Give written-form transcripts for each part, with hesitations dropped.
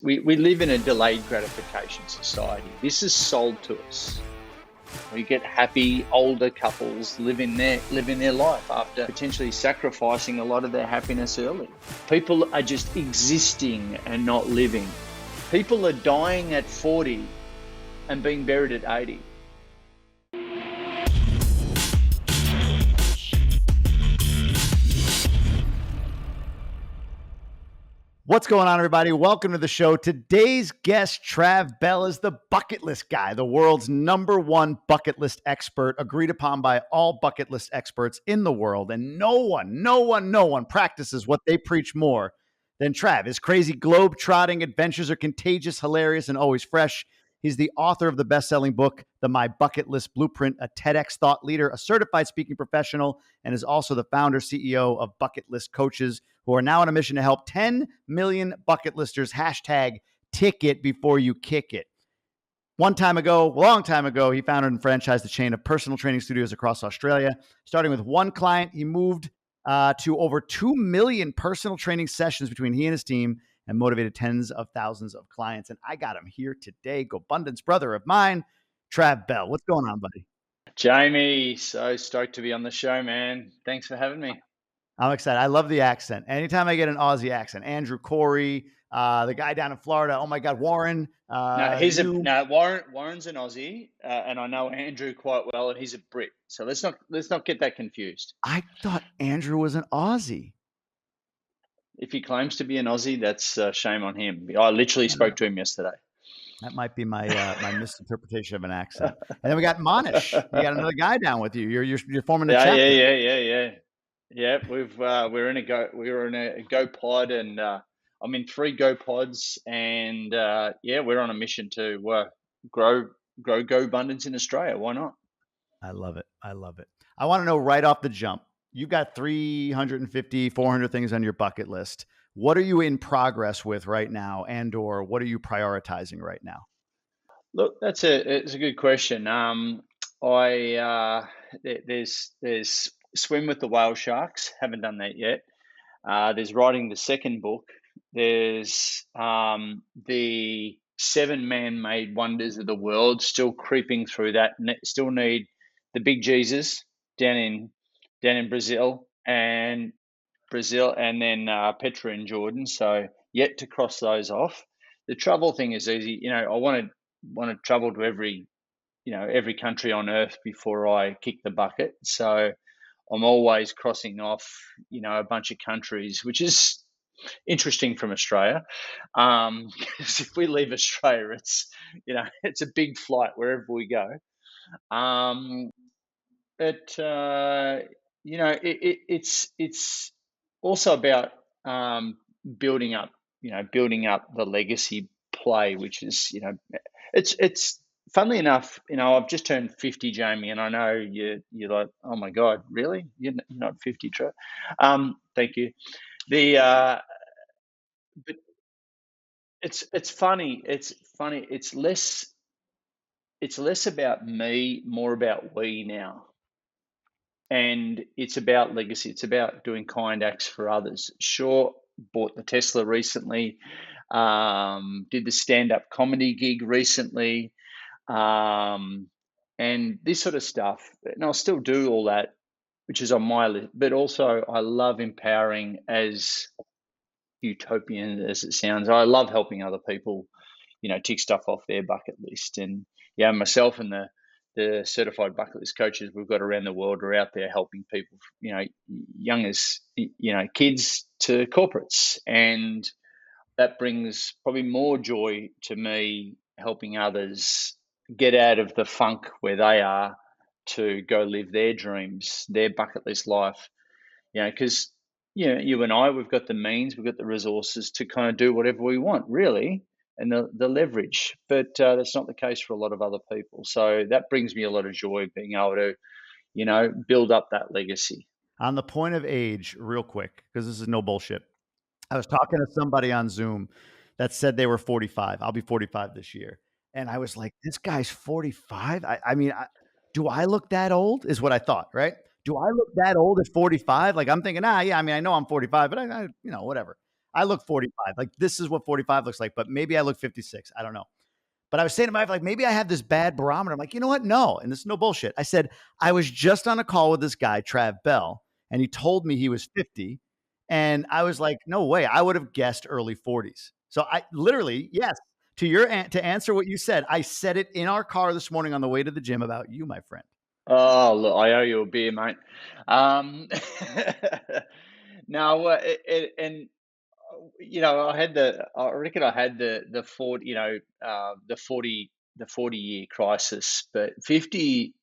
We live in a delayed gratification society. This is sold to us. We get happy older couples living their life after potentially sacrificing a lot of their happiness early. People are just existing and not living. People are dying at 40 and being buried at 80. What's going on, everybody? Welcome to the show. Today's guest, Trav Bell, is the bucket list guy, the world's #1 bucket list expert, agreed upon by all bucket list experts in the world. And no one practices what they preach more than Trav. His crazy globe-trotting adventures are contagious, hilarious, and always fresh. He's the author of the best-selling book, The My Bucket List Blueprint, a TEDx thought leader, a certified speaking professional, and is also the founder, CEO of Bucket List Coaches, who are now on a mission to help 10 million bucket listers #ticket before you kick it. Long time ago, he founded and franchised a chain of personal training studios across Australia. Starting with one client, he moved to over 2 million personal training sessions between he and his team and motivated tens of thousands of clients. And I got him here today, Gobundance brother of mine, Trav Bell. What's going on, buddy? Jamie, so stoked to be on the show, man. Thanks for having me. I'm excited. I love the accent. Anytime I get an Aussie accent, Andrew Corey, the guy down in Florida. Oh my God, Warren. Warren's an Aussie, and I know Andrew quite well, and he's a Brit. So let's not get that confused. I thought Andrew was an Aussie. If he claims to be an Aussie, that's shame on him. I literally spoke to him yesterday. That might be my my misinterpretation of an accent. And then we got Monish. You got another guy down with you. You're forming a chapter. Yeah. We're in a Go pod, and I'm in 3 Go pods, and we're on a mission to grow Gobundance in Australia. Why not? I love it. I want to know right off the jump. You've got 350, 400 things on your bucket list. What are you in progress with right now, and/or what are you prioritizing right now? Look, it's a good question. There's swim with the whale sharks. Haven't done that yet. There's writing the second book. There's the 7 man-made wonders of the world, still creeping through that. Still need the big Jesus down in Brazil, and then Petra in Jordan. So yet to cross those off. The travel thing is easy. I want to travel to every country on earth before I kick the bucket. So I'm always crossing off, a bunch of countries, which is interesting from Australia. Because if we leave Australia, it's a big flight wherever we go. It's also about building up the legacy play, which is, it's funnily enough, I've just turned 50, Jamie, and I know you're like, oh my God, really? You're not 50, Trev. Thank you. But it's funny. It's less about me, more about we now. And it's about legacy. It's about doing kind acts for others. Sure, bought the Tesla recently, did the stand-up comedy gig recently, and this sort of stuff. And I'll still do all that, which is on my list. But also, I love empowering, as utopian as it sounds. I love helping other people, tick stuff off their bucket list. And myself and the certified bucket list coaches we've got around the world are out there helping people, young as, kids to corporates. And that brings probably more joy to me, helping others get out of the funk where they are to go live their dreams, their bucket list life. Because, you and I, we've got the means, we've got the resources to kind of do whatever we want, really, and the leverage. But that's not the case for a lot of other people. So that brings me a lot of joy, being able to, build up that legacy. On the point of age, real quick, because this is no bullshit. I was talking to somebody on Zoom that said they were 45. I'll be 45 this year. And I was like, this guy's 45? Do I look that old? Is what I thought, right? Do I look that old at 45? Like, I'm thinking, I know I'm 45, but I whatever. I look 45. Like this is what 45 looks like, but maybe I look 56. I don't know. But I was saying to my wife, like, maybe I have this bad barometer. I'm like, you know what? No. And this is no bullshit. I said, I was just on a call with this guy, Trav Bell, and he told me he was 50. And I was like, no way. I would have guessed early 40s. So I literally, yes, to answer what you said, I said it in our car this morning on the way to the gym about you, my friend. Oh, look, I owe you a beer, mate. Um, no, and I reckon I had the 40, the 40 year crisis, but 50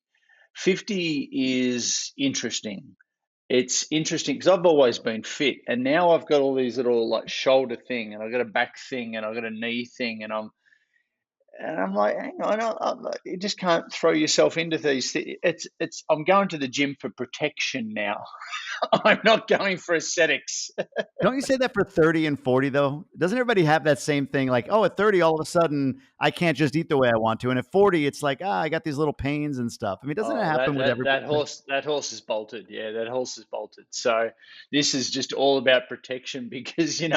is interesting. It's interesting because I've always been fit, and now I've got all these little like shoulder thing, and I've got a back thing, and I've got a knee thing, and I'm like, hang on, you just can't throw yourself into these. I'm going to the gym for protection now. I'm not going for aesthetics. Don't you say that for 30 and 40 though? Doesn't everybody have that same thing? Like, oh, at 30, all of a sudden I can't just eat the way I want to. And at 40, it's like, I got these little pains and stuff. I mean, doesn't it Oh, happen with everybody? that horse is bolted. Yeah, that horse is bolted. So this is just all about protection because you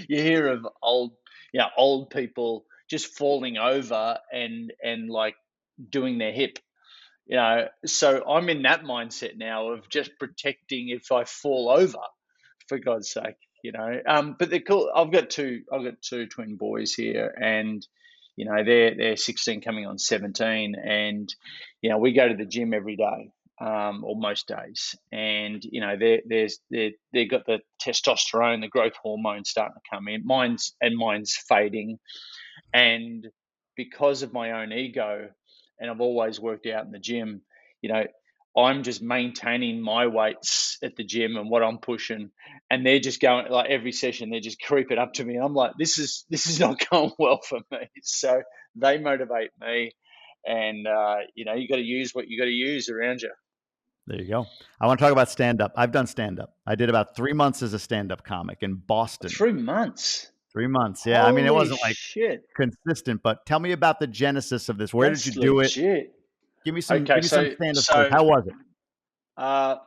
hear of old people just falling over and like doing their hip. So I'm in that mindset now of just protecting if I fall over, for God's sake. But they're cool. I've got two twin boys here, and they're 16 coming on 17, and we go to the gym every day, or most days, and they got the testosterone, the growth hormone starting to come in. Mine's fading, and because of my own ego, and I've always worked out in the gym, you know, I'm just maintaining my weights at the gym and what I'm pushing, and they're just going like every session, they're just creeping up to me. I'm like, this is not going well for me. So they motivate me, and you got to use what you got to use around you. There you go. I want to talk about stand up. I've done stand up. I did about 3 months as a stand up comic in Boston. 3 months. 3 months. Yeah. I mean, it Holy wasn't like shit. consistent, but tell me about the genesis of this. Where did you That's do it? legit. Give Okay, me some so stand up stories. so How was it? uh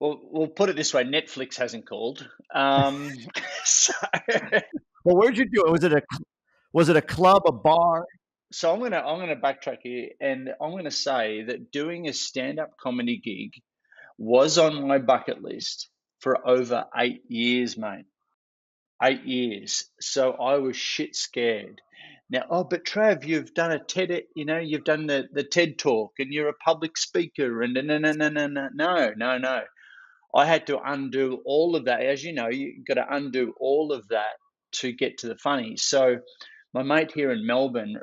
we'll put it this way: Netflix hasn't called. So, Well, where'd you do it? Was it a club, a bar? so I'm gonna backtrack here, and I'm gonna say that doing a stand-up comedy gig was on my bucket list for over 8 years, mate. 8 years. So I was shit scared. Now, but Trav, you've done a TED, you've done the TED talk, and you're a public speaker, and no, no, no, no, no, no, no, no. I had to undo all of that. As you know, you got to undo all of that to get to the funny. So my mate here in Melbourne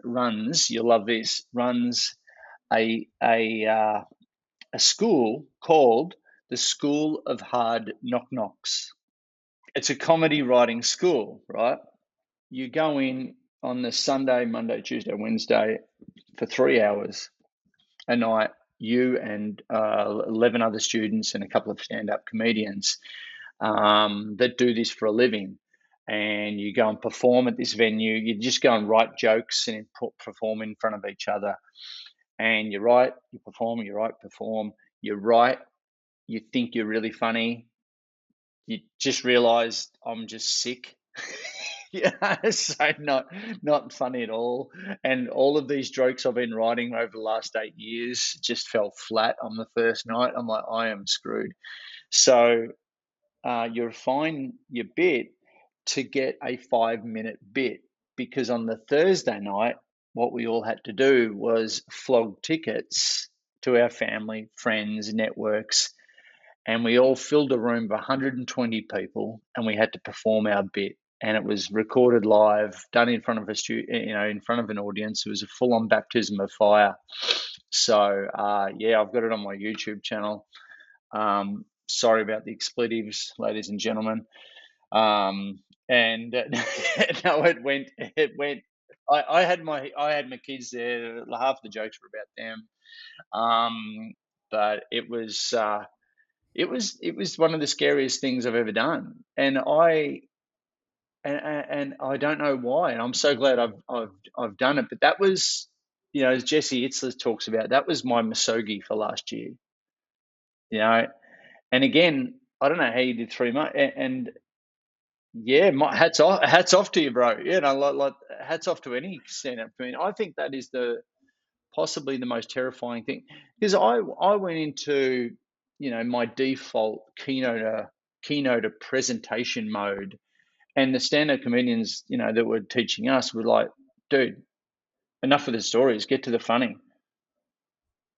you'll love this, runs a a school called the School of Hard Knock Knocks. It's a comedy writing school, right? You go in on the Sunday, Monday, Tuesday, Wednesday for 3 hours a night. You and 11 other students and a couple of stand-up comedians that do this for a living, and you go and perform at this venue. You just go and write jokes and perform in front of each other, and you write, you perform, you write, perform, you write, you think you're really funny, you just realize I'm just sick. Yeah, so not funny at all. And all of these jokes I've been writing over the last 8 years just fell flat on the first night. I'm like, I am screwed. So you refine your bit to get a 5 minute bit, because on the Thursday night, what we all had to do was flog tickets to our family, friends, networks, and we all filled a room of 120 people, and we had to perform our bit. And it was recorded live, done in front of in front of an audience. It was a full-on baptism of fire. So yeah, I've got it on my YouTube channel. Sorry about the expletives, ladies and gentlemen. And no, it went. It went. I had my kids there. Half the jokes were about them. But it was one of the scariest things I've ever done, and I don't know why, and I'm so glad I've done it. But that was, as Jesse Itzler talks about, that was my misogi for last year. You know, and again, I don't know how you did 3 months, and yeah, my hats off to you, bro. You know, like hats off to any stand-up comedian. I think that is possibly the most terrifying thing, because I went into, you know, my default keynote presentation mode, and the stand-up comedians, you know, that were teaching us were like, dude, enough of the stories, get to the funny.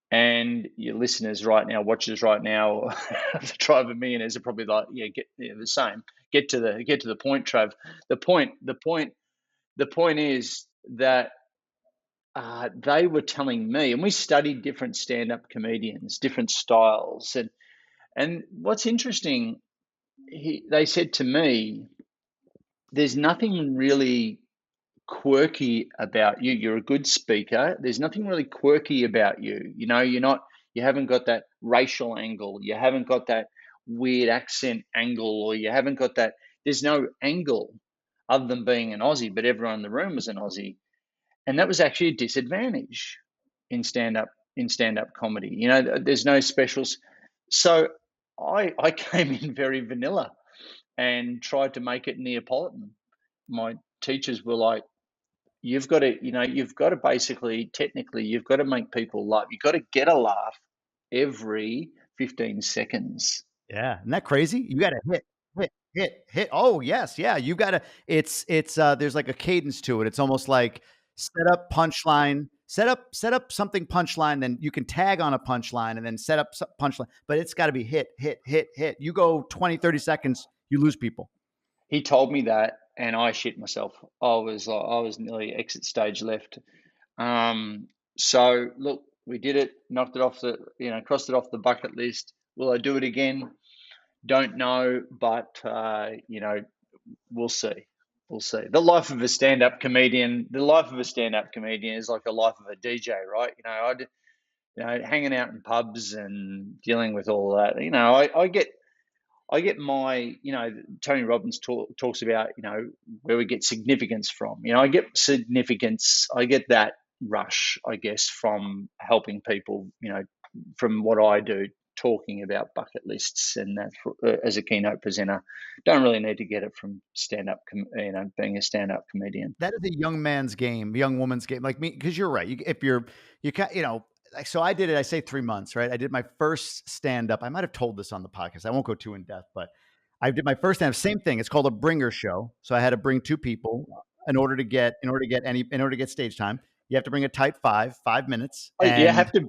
And your listeners right now, watchers right now, the Tribe of Millionaires are probably like, yeah, the same. Get to the point, Trav. The point is that they were telling me, and we studied different stand-up comedians, different styles, and what's interesting, they said to me, there's nothing really quirky about you. You're a good speaker. There's nothing really quirky about you. You know, you haven't got that racial angle. You haven't got that weird accent angle, or you haven't got that. There's no angle other than being an Aussie, but everyone in the room was an Aussie. And that was actually a disadvantage in stand-up comedy. You know, there's no specials. So I came in very vanilla and tried to make it Neapolitan. My teachers were like, you've got to basically, technically, you've got to make people laugh. You've got to get a laugh every 15 seconds. Yeah. Isn't that crazy? You got to hit. Oh, yes. Yeah. You got to, it's, there's like a cadence to it. It's almost like set up punchline, set up something punchline, then you can tag on a punchline and then set up punchline, but it's got to be hit. You go 20, 30 seconds, you lose people. He told me that, and I shit myself. I was nearly exit stage left. So look, we did it, knocked it off crossed it off the bucket list. Will I do it again? Don't know, but we'll see. We'll see. The life of a stand-up comedian is like a life of a DJ, right? Hanging out in pubs and dealing with all that. I get my, Tony Robbins talks about, where we get significance from. I get significance. I get that rush, I guess, from helping people, from what I do, talking about bucket lists and that as a keynote presenter. Don't really need to get it from stand-up, being a stand-up comedian. That is a young man's game, young woman's game, like me, because you're right. So I did it, I say 3 months, right? I did my first stand-up. I might have told this on the podcast. I won't go too in depth, but I did my first stand-up, same thing. It's called a bringer show. So I had to bring 2 people in order to get stage time. You have to bring a tight 5 minutes. Oh, you have to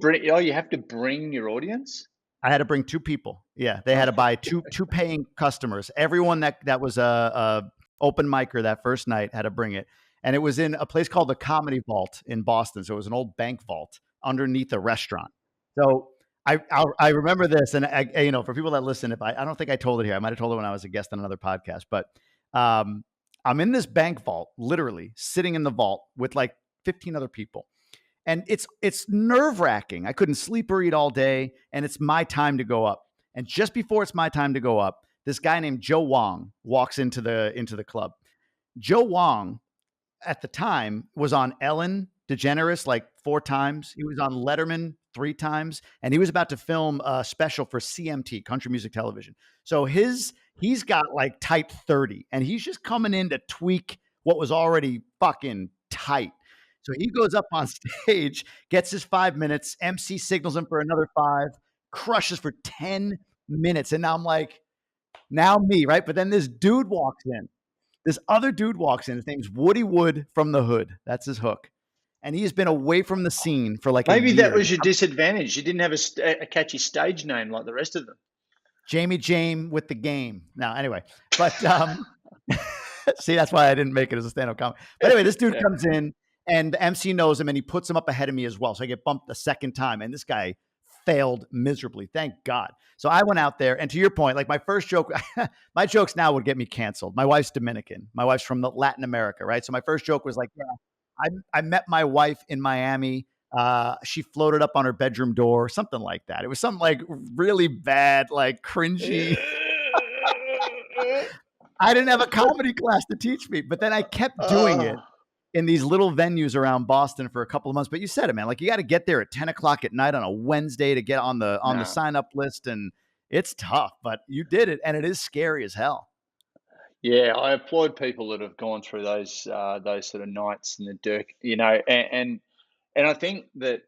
bring your audience? I had to bring 2 people. Yeah. They had to buy two paying customers. Everyone that was a open micer that first night had to bring it. And it was in a place called the Comedy Vault in Boston. So it was an old bank vault underneath a restaurant. So I remember this, and for people that listen, I don't think I told it here. I might've told it when I was a guest on another podcast, but I'm in this bank vault, literally sitting in the vault with like 15 other people. And it's nerve-wracking. I couldn't sleep or eat all day, and it's my time to go up. And just before it's my time to go up, this guy named Joe Wong walks into the club. Joe Wong, at the time, was on Ellen DeGeneres like 4 times. He was on Letterman 3 times, and he was about to film a special for CMT, Country Music Television. So he's got like tight 30, and he's just coming in to tweak what was already fucking tight. So he goes up on stage, gets his 5 minutes, MC signals him for another 5, crushes for 10 minutes. And now I'm like, now me, right? But then this dude walks in. This other dude walks in. His name's Woody Wood from the Hood. That's his hook. And he has been away from the scene for like maybe a year. That was your disadvantage. You didn't have a catchy stage name like the rest of them. Jamie Jame with the game. Now, anyway, but see, that's why I didn't make it as a stand-up comic. But anyway, this dude comes in, and the MC knows him, and he puts him up ahead of me as well. So I get bumped the second time, and this guy failed miserably. Thank God. So I went out there, and to your point, like my first joke, my jokes now would get me canceled. My wife's Dominican. My wife's from Latin America, right? So my first joke was like, yeah, I met my wife in Miami. She floated up on her bedroom door, something like that. It was something like really bad, like cringy. I didn't have a comedy class to teach me, but then I kept doing it in these little venues around Boston for a couple of months. But you said it, man, like you got to get there at 10 o'clock at night on a Wednesday to get on the sign up list. And It's tough, but you did it, and it is scary as hell. Yeah, I applaud people that have gone through those sort of nights in the dirt, and I think that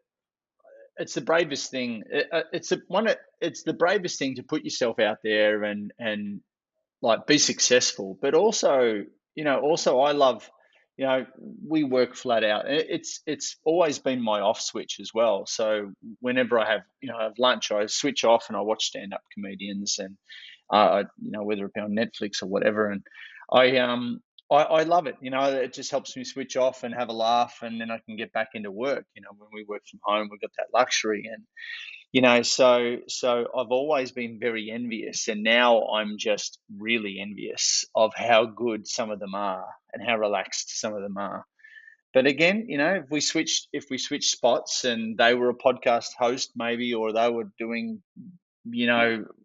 it's the bravest thing. It's the bravest thing to put yourself out there and like be successful, but also, also I love, we work flat out. It's always been my off switch as well. So whenever I have lunch, I switch off and I watch stand up comedians, and whether it be on Netflix or whatever, and I um I love it. It just helps me switch off and have a laugh, and then I can get back into work. When we work from home, we've got that luxury, and so I've always been very envious, and now I'm just really envious of how good some of them are and how relaxed some of them are. But again, if we switched spots and they were a podcast host maybe, or they were doing,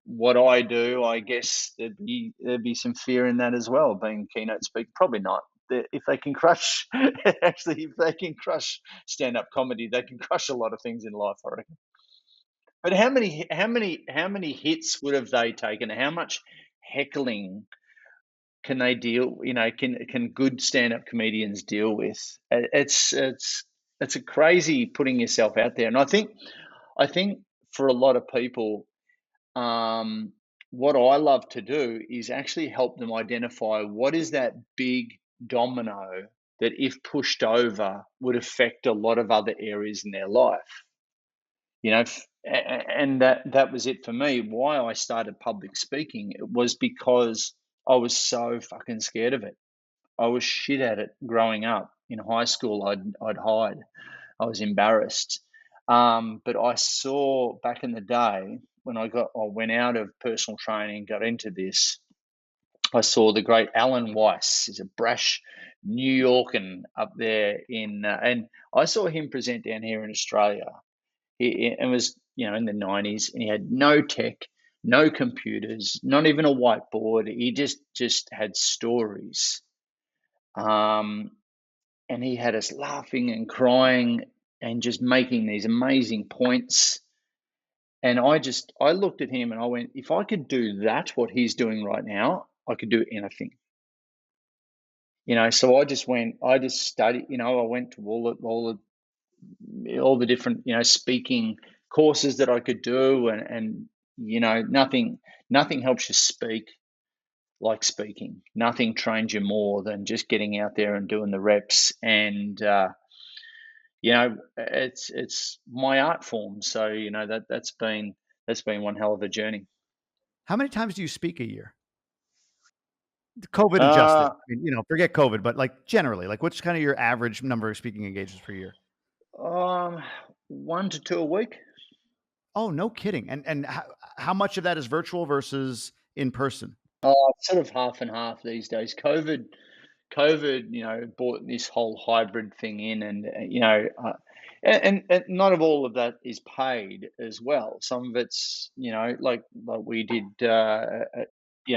what I do, I guess there'd be some fear in that as well, being keynote speaker. Probably not. If they can crush, actually, if they can crush stand-up comedy, they can crush a lot of things in life, I reckon. But how many hits would have they taken? How much heckling can they deal? Can good stand-up comedians deal with? It's a crazy putting yourself out there, and I think for a lot of people, what I love to do is actually help them identify what is that big domino that, if pushed over, would affect a lot of other areas in their life. And that was it for me. Why I started public speaking, it was because I was so fucking scared of it. I was shit at it growing up. In high school, I'd hide. I was embarrassed. But I saw back in the day when I went out of personal training, got into this. I saw the great Alan Weiss. He's a brash New Yorkan up there and I saw him present down here in Australia. It was, in the 90s, and he had no tech, no computers, not even a whiteboard. He just had stories. Um, and he had us laughing and crying and just making these amazing points. And I looked at him and I went, if I could do that, what he's doing right now, I could do anything. So I just studied, I went to all the different, speaking courses that I could do, and nothing helps you speak like speaking. Nothing trains you more than just getting out there and doing the reps. And it's my art form. So that's been one hell of a journey. How many times do you speak a year? COVID adjusted. Uh, I mean, forget COVID, but like generally, like what's kind of your average number of speaking engagements per year? um, 1 to 2 a week. Oh, no kidding. And how much of that is virtual versus in person? Sort of half and half these days. COVID, brought this whole hybrid thing in, and and not of all of that is paid as well. Some of it's, like we did,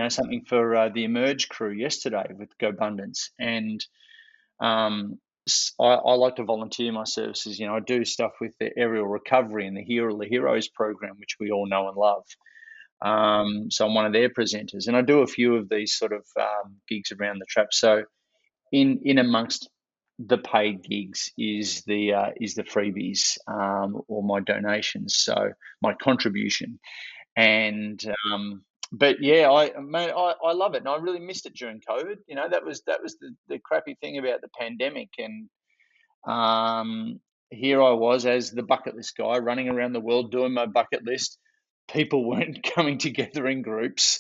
something for the Emerge crew yesterday with Gobundance, and I like to volunteer my services. I do stuff with the aerial recovery and the Hero of the Heroes program, which we all know and love. So I'm one of their presenters, and I do a few of these sort of gigs around the trap. So in amongst the paid gigs is the freebies, or my donations, so my contribution. And but yeah, I love it, and I really missed it during COVID. That was the crappy thing about the pandemic, and um, here I was as the bucket list guy running around the world doing my bucket list. People weren't coming together in groups.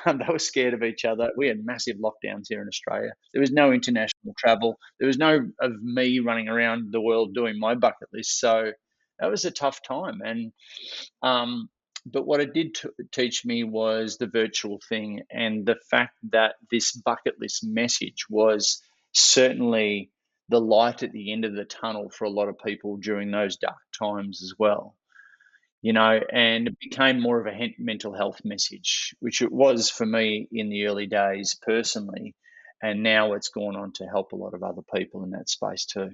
They were scared of each other. We had massive lockdowns here in Australia. There was no international travel. There was no of me running around the world doing my bucket list. So that was a tough time. And but what it did teach me was the virtual thing, and the fact that this bucket list message was certainly the light at the end of the tunnel for a lot of people during those dark times as well. And it became more of a mental health message, which it was for me in the early days personally. And now it's gone on to help a lot of other people in that space too.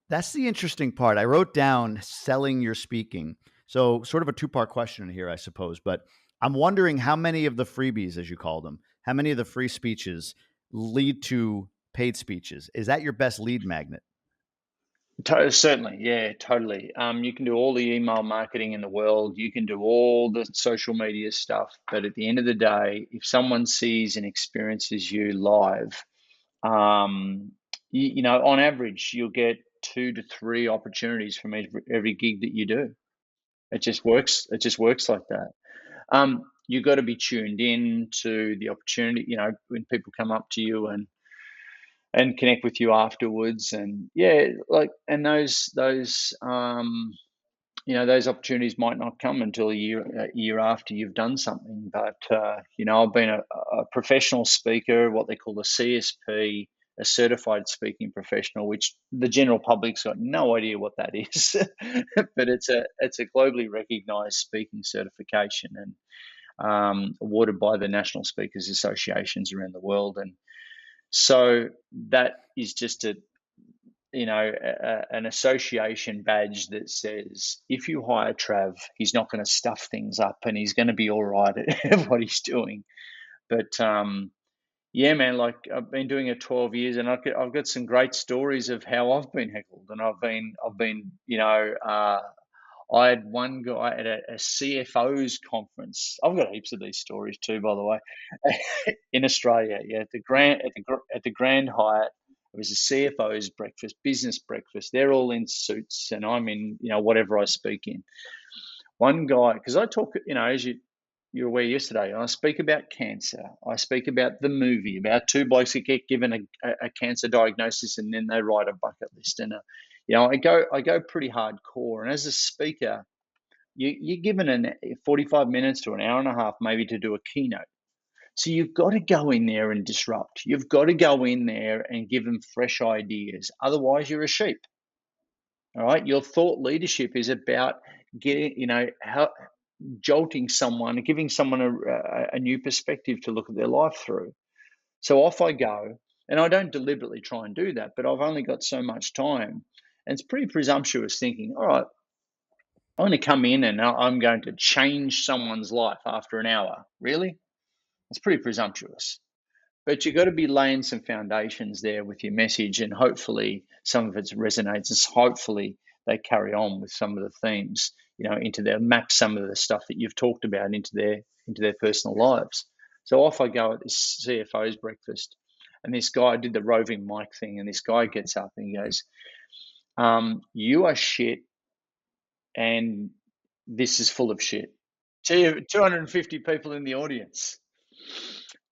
That's the interesting part. I wrote down selling your speaking. So, sort of a two-part question here, I suppose. But I'm wondering how many of the freebies, as you call them, how many of the free speeches lead to paid speeches? Is that your best lead magnet? Certainly, yeah, totally. You can do all the email marketing in the world, you can do all the social media stuff, but at the end of the day, if someone sees and experiences you live, you know, on average, you'll get 2 to 3 opportunities from every gig that you do. It just works. It just works like that. You've got to be tuned in to the opportunity. You know, when people come up to you and connect with you afterwards, and yeah, like, and those you know, those opportunities might not come until a year after you've done something. But you know, I've been a professional speaker, what they call a CSP, a certified speaking professional, which the general public's got no idea what that is. But it's a globally recognized speaking certification, and awarded by the national speakers associations around the world. And so that is just an association badge that says if you hire Trav, he's not going to stuff things up and he's going to be all right at what he's doing. But yeah, man, like I've been doing it 12 years, and I've got some great stories of how I've been heckled, and I've been, I had one guy at a CFO's conference. I've got heaps of these stories too, by the way, in Australia. Yeah, at the Grand Hyatt. It was a CFO's breakfast, business breakfast. They're all in suits, and I'm in, whatever I speak in. One guy, because I talk, as you're aware yesterday, I speak about cancer. I speak about the movie, about two blokes that get given a cancer diagnosis and then they write a bucket list. And I go pretty hardcore. And as a speaker, you're given 45 minutes to an hour and a half maybe to do a keynote. So you've got to go in there and disrupt. You've got to go in there and give them fresh ideas. Otherwise, you're a sheep. All right. Your thought leadership is about getting, jolting someone, giving someone a new perspective to look at their life through. So off I go, and I don't deliberately try and do that, but I've only got so much time. And it's pretty presumptuous thinking, all right, I'm going to come in and I'm going to change someone's life after an hour. Really? It's pretty presumptuous. But you've got to be laying some foundations there with your message, and hopefully some of it resonates. And hopefully they carry on with some of the themes, into their map some of the stuff that you've talked about into their personal lives. So off I go at this CFO's breakfast, and this guy did the roving mic thing, and this guy gets up and he goes, "You are shit, and this is full of shit." 250 people in the audience,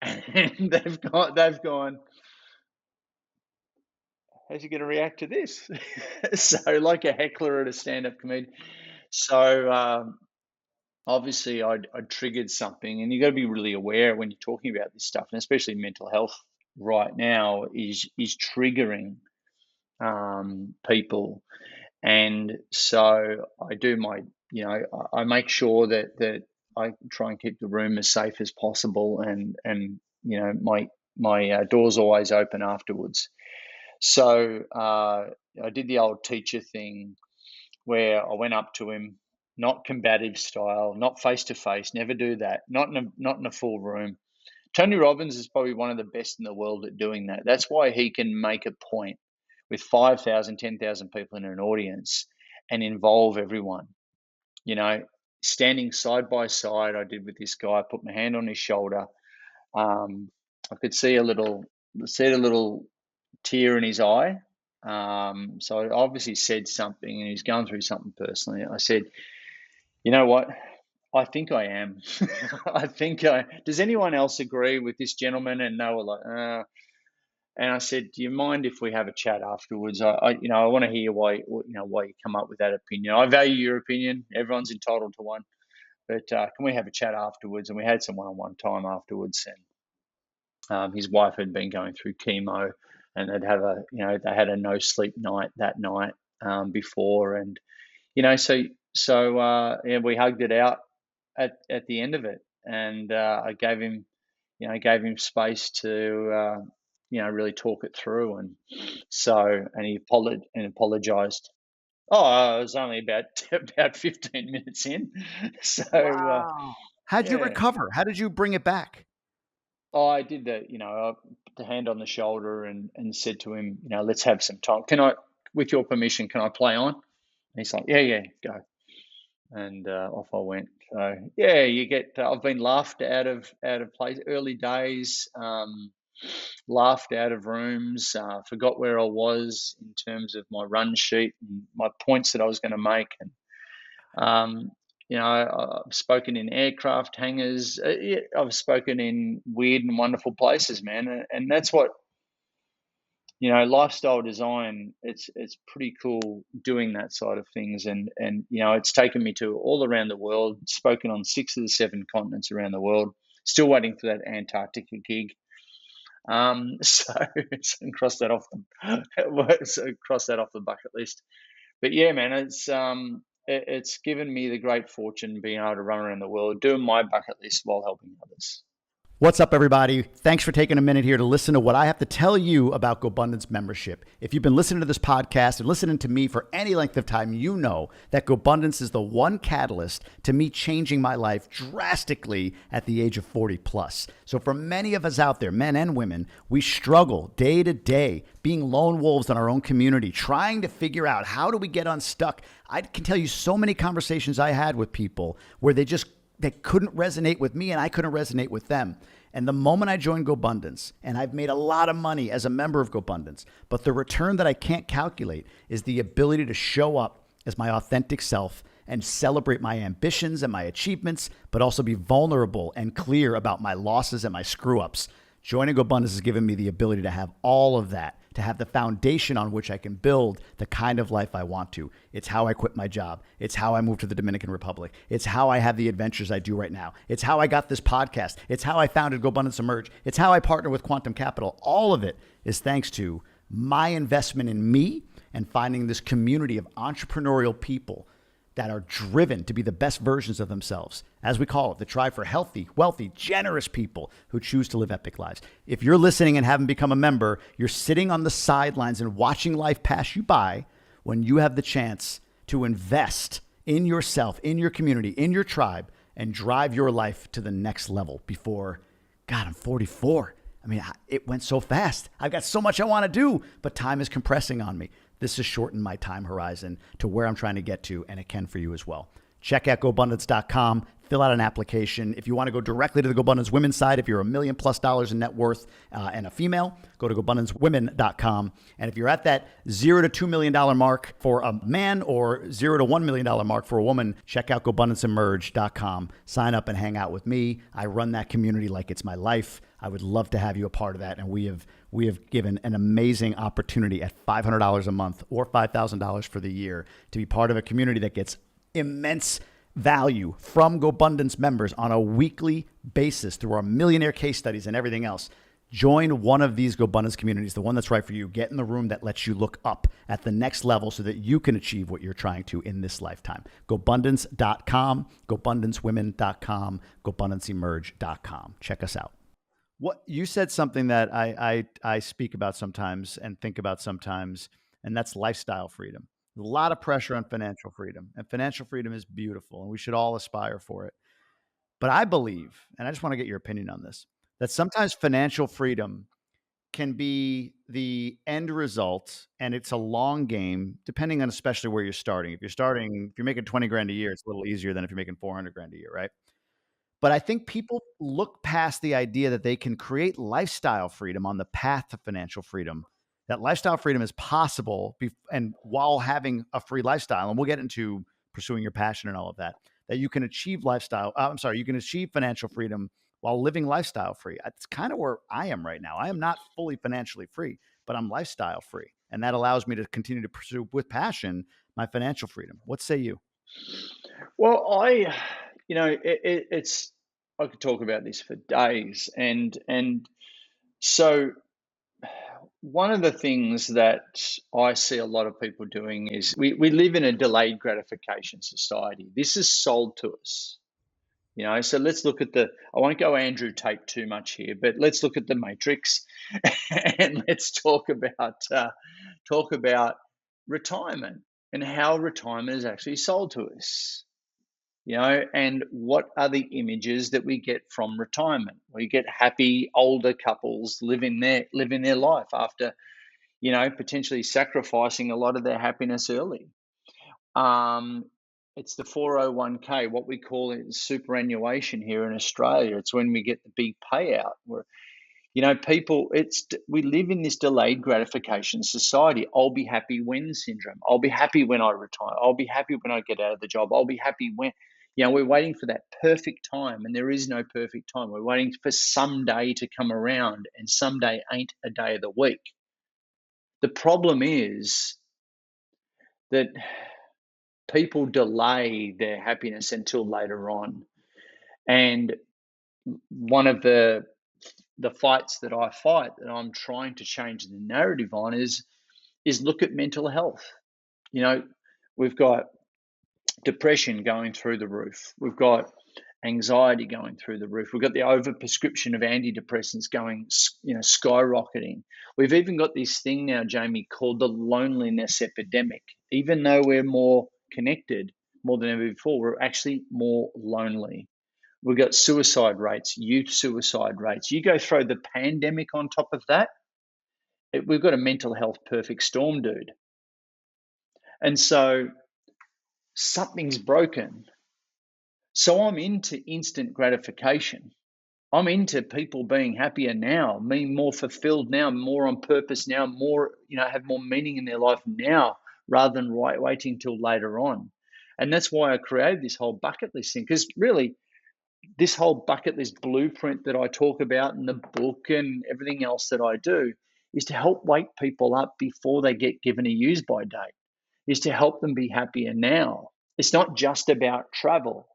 and they've gone, how's he going to react to this? So, like a heckler at a stand-up comedian. So, obviously, I'd triggered something, and you got to be really aware when you're talking about this stuff, and especially mental health right now is triggering people. And so, I do I make sure that I try and keep the room as safe as possible, and my door's always open afterwards. So I did the old teacher thing where I went up to him, not combative style, not face to face, never do that, not in a full room. Tony Robbins is probably one of the best in the world at doing that. That's why he can make a point with 5,000, 10,000 people in an audience and involve everyone. You know, standing side by side, I did with this guy. I put my hand on his shoulder. I could see a little tear in his eye. So I obviously said something, and he's going through something personally. I said, "You know what? I think I am. I think I. Does anyone else agree with this gentleman?" And they were like, And I said, "Do you mind if we have a chat afterwards? I want to hear why you come up with that opinion. I value your opinion. Everyone's entitled to one, but can we have a chat afterwards?" And we had some one-on-one time afterwards, and his wife had been going through chemo, and they had a no sleep night that night before, and yeah, we hugged it out at the end of it, and I gave him space to really talk it through, and he apologized. Oh, I was only about 15 minutes in, so Wow. How'd you Yeah. recover? How did you bring it back? Oh, I did that, I put the hand on the shoulder and said to him, let's have some time. Can I, with your permission, can I play on? And he's like, yeah, yeah, go. And off I went. So yeah, you get. I've been laughed out of place. Early days, laughed out of rooms. Forgot where I was in terms of my run sheet and my points that I was going to make. And I've spoken in aircraft hangars. Yeah, I've spoken in weird and wonderful places, man. And that's what, lifestyle design. It's pretty cool doing that side of things. And it's taken me to all around the world. Spoken on 6 of the 7 continents around the world. Still waiting for that Antarctica gig. So cross that off cross that off the bucket list. But yeah, man, it's given me the great fortune being able to run around the world doing my bucket list while helping others. What's up, everybody? Thanks for taking a minute here to listen to what I have to tell you about Gobundance membership. If you've been listening to this podcast and listening to me for any length of time, you know that Gobundance is the one catalyst to me changing my life drastically at the age of 40 plus. So for many of us out there, men and women, we struggle day to day being lone wolves in our own community, trying to figure out how do we get unstuck. I can tell you so many conversations I had with people where they couldn't resonate with me and I couldn't resonate with them. And the moment I joined Gobundance, and I've made a lot of money as a member of Gobundance, but the return that I can't calculate is the ability to show up as my authentic self and celebrate my ambitions and my achievements, but also be vulnerable and clear about my losses and my screw ups. Joining Gobundance has given me the ability to have all of that, to have the foundation on which I can build the kind of life I want to. It's how I quit my job. It's how I moved to the Dominican Republic. It's how I have the adventures I do right now. It's how I got this podcast. It's how I founded Gobundance Emerge. It's how I partner with Quantum Capital. All of it is thanks to my investment in me and finding this community of entrepreneurial people that are driven to be the best versions of themselves. As we call it, the tribe for healthy, wealthy, generous people who choose to live epic lives. If you're listening and haven't become a member, you're sitting on the sidelines and watching life pass you by when you have the chance to invest in yourself, in your community, in your tribe, and drive your life to the next level before, God, I'm 44. I mean, it went so fast. I've got so much I want to do, but time is compressing on me. This has shortened my time horizon to where I'm trying to get to, and it can for you as well. Check out Gobundance.com, fill out an application. If you want to go directly to the Gobundance Women's side, if you're $1 million+ in net worth and a female, go to GobundanceWomen.com. And if you're at that $0 to $2 million mark for a man or $0 to $1 million mark for a woman, check out GobundanceEmerge.com. Sign up and hang out with me. I run that community like it's my life. I would love to have you a part of that. And we have given an amazing opportunity at $500 a month or $5,000 for the year to be part of a community that gets immense value from Gobundance members on a weekly basis through our millionaire case studies and everything else. Join one of these Gobundance communities, the one that's right for you. Get in the room that lets you look up at the next level so that you can achieve what you're trying to in this lifetime. Gobundance.com, GobundanceWomen.com, GobundanceEmerge.com. Check us out. What you said something that I speak about sometimes and think about sometimes, and that's lifestyle freedom. There's a lot of pressure on financial freedom, and financial freedom is beautiful, and we should all aspire for it. But I believe, and I just want to get your opinion on this, that sometimes financial freedom can be the end result, and it's a long game, depending on especially where you're starting. If you're making 20 grand a year, it's a little easier than if you're making 400 grand a year, right? But I think people look past the idea that they can create lifestyle freedom on the path to financial freedom. That lifestyle freedom is possible, and while having a free lifestyle, and we'll get into pursuing your passion and all of that, that you can achieve you can achieve financial freedom while living lifestyle free. It's kind of where I am right now. I am not fully financially free, but I'm lifestyle free. And that allows me to continue to pursue with passion my financial freedom. What say you? Well, it's I could talk about this for days, and so one of the things that I see a lot of people doing is we live in a delayed gratification society. This is sold to us. So let's look at I won't go Andrew Tate too much here, but let's look at the Matrix and let's talk about retirement and how retirement is actually sold to us. and what are the images that we get from retirement? We get happy older couples living their life after, potentially sacrificing a lot of their happiness early. It's the 401k, what we call it superannuation here in Australia. It's when we get the big payout. Where, we live in this delayed gratification society. I'll be happy when syndrome. I'll be happy when I retire. I'll be happy when I get out of the job. I'll be happy when, we're waiting for that perfect time, and there is no perfect time. We're waiting for some day to come around, and some day ain't a day of the week. The problem is that people delay their happiness until later on. And one of the fights that I fight, that I'm trying to change the narrative on, is look at mental health. We've got depression going through the roof. We've got anxiety going through the roof. We've got the overprescription of antidepressants going, skyrocketing. We've even got this thing now, Jamie, called the loneliness epidemic. Even though we're more connected more than ever before, we're actually more lonely. We've got suicide rates, youth suicide rates. You go throw the pandemic on top of that, we've got a mental health perfect storm, dude. And so something's broken. So I'm into instant gratification. I'm into people being happier now, being more fulfilled now, more on purpose now, more, have more meaning in their life now, rather than waiting till later on. And that's why I created this whole bucket list thing, because really, this whole bucket list blueprint that I talk about in the book and everything else that I do is to help wake people up before they get given a use by date, is to help them be happier now. It's not just about travel.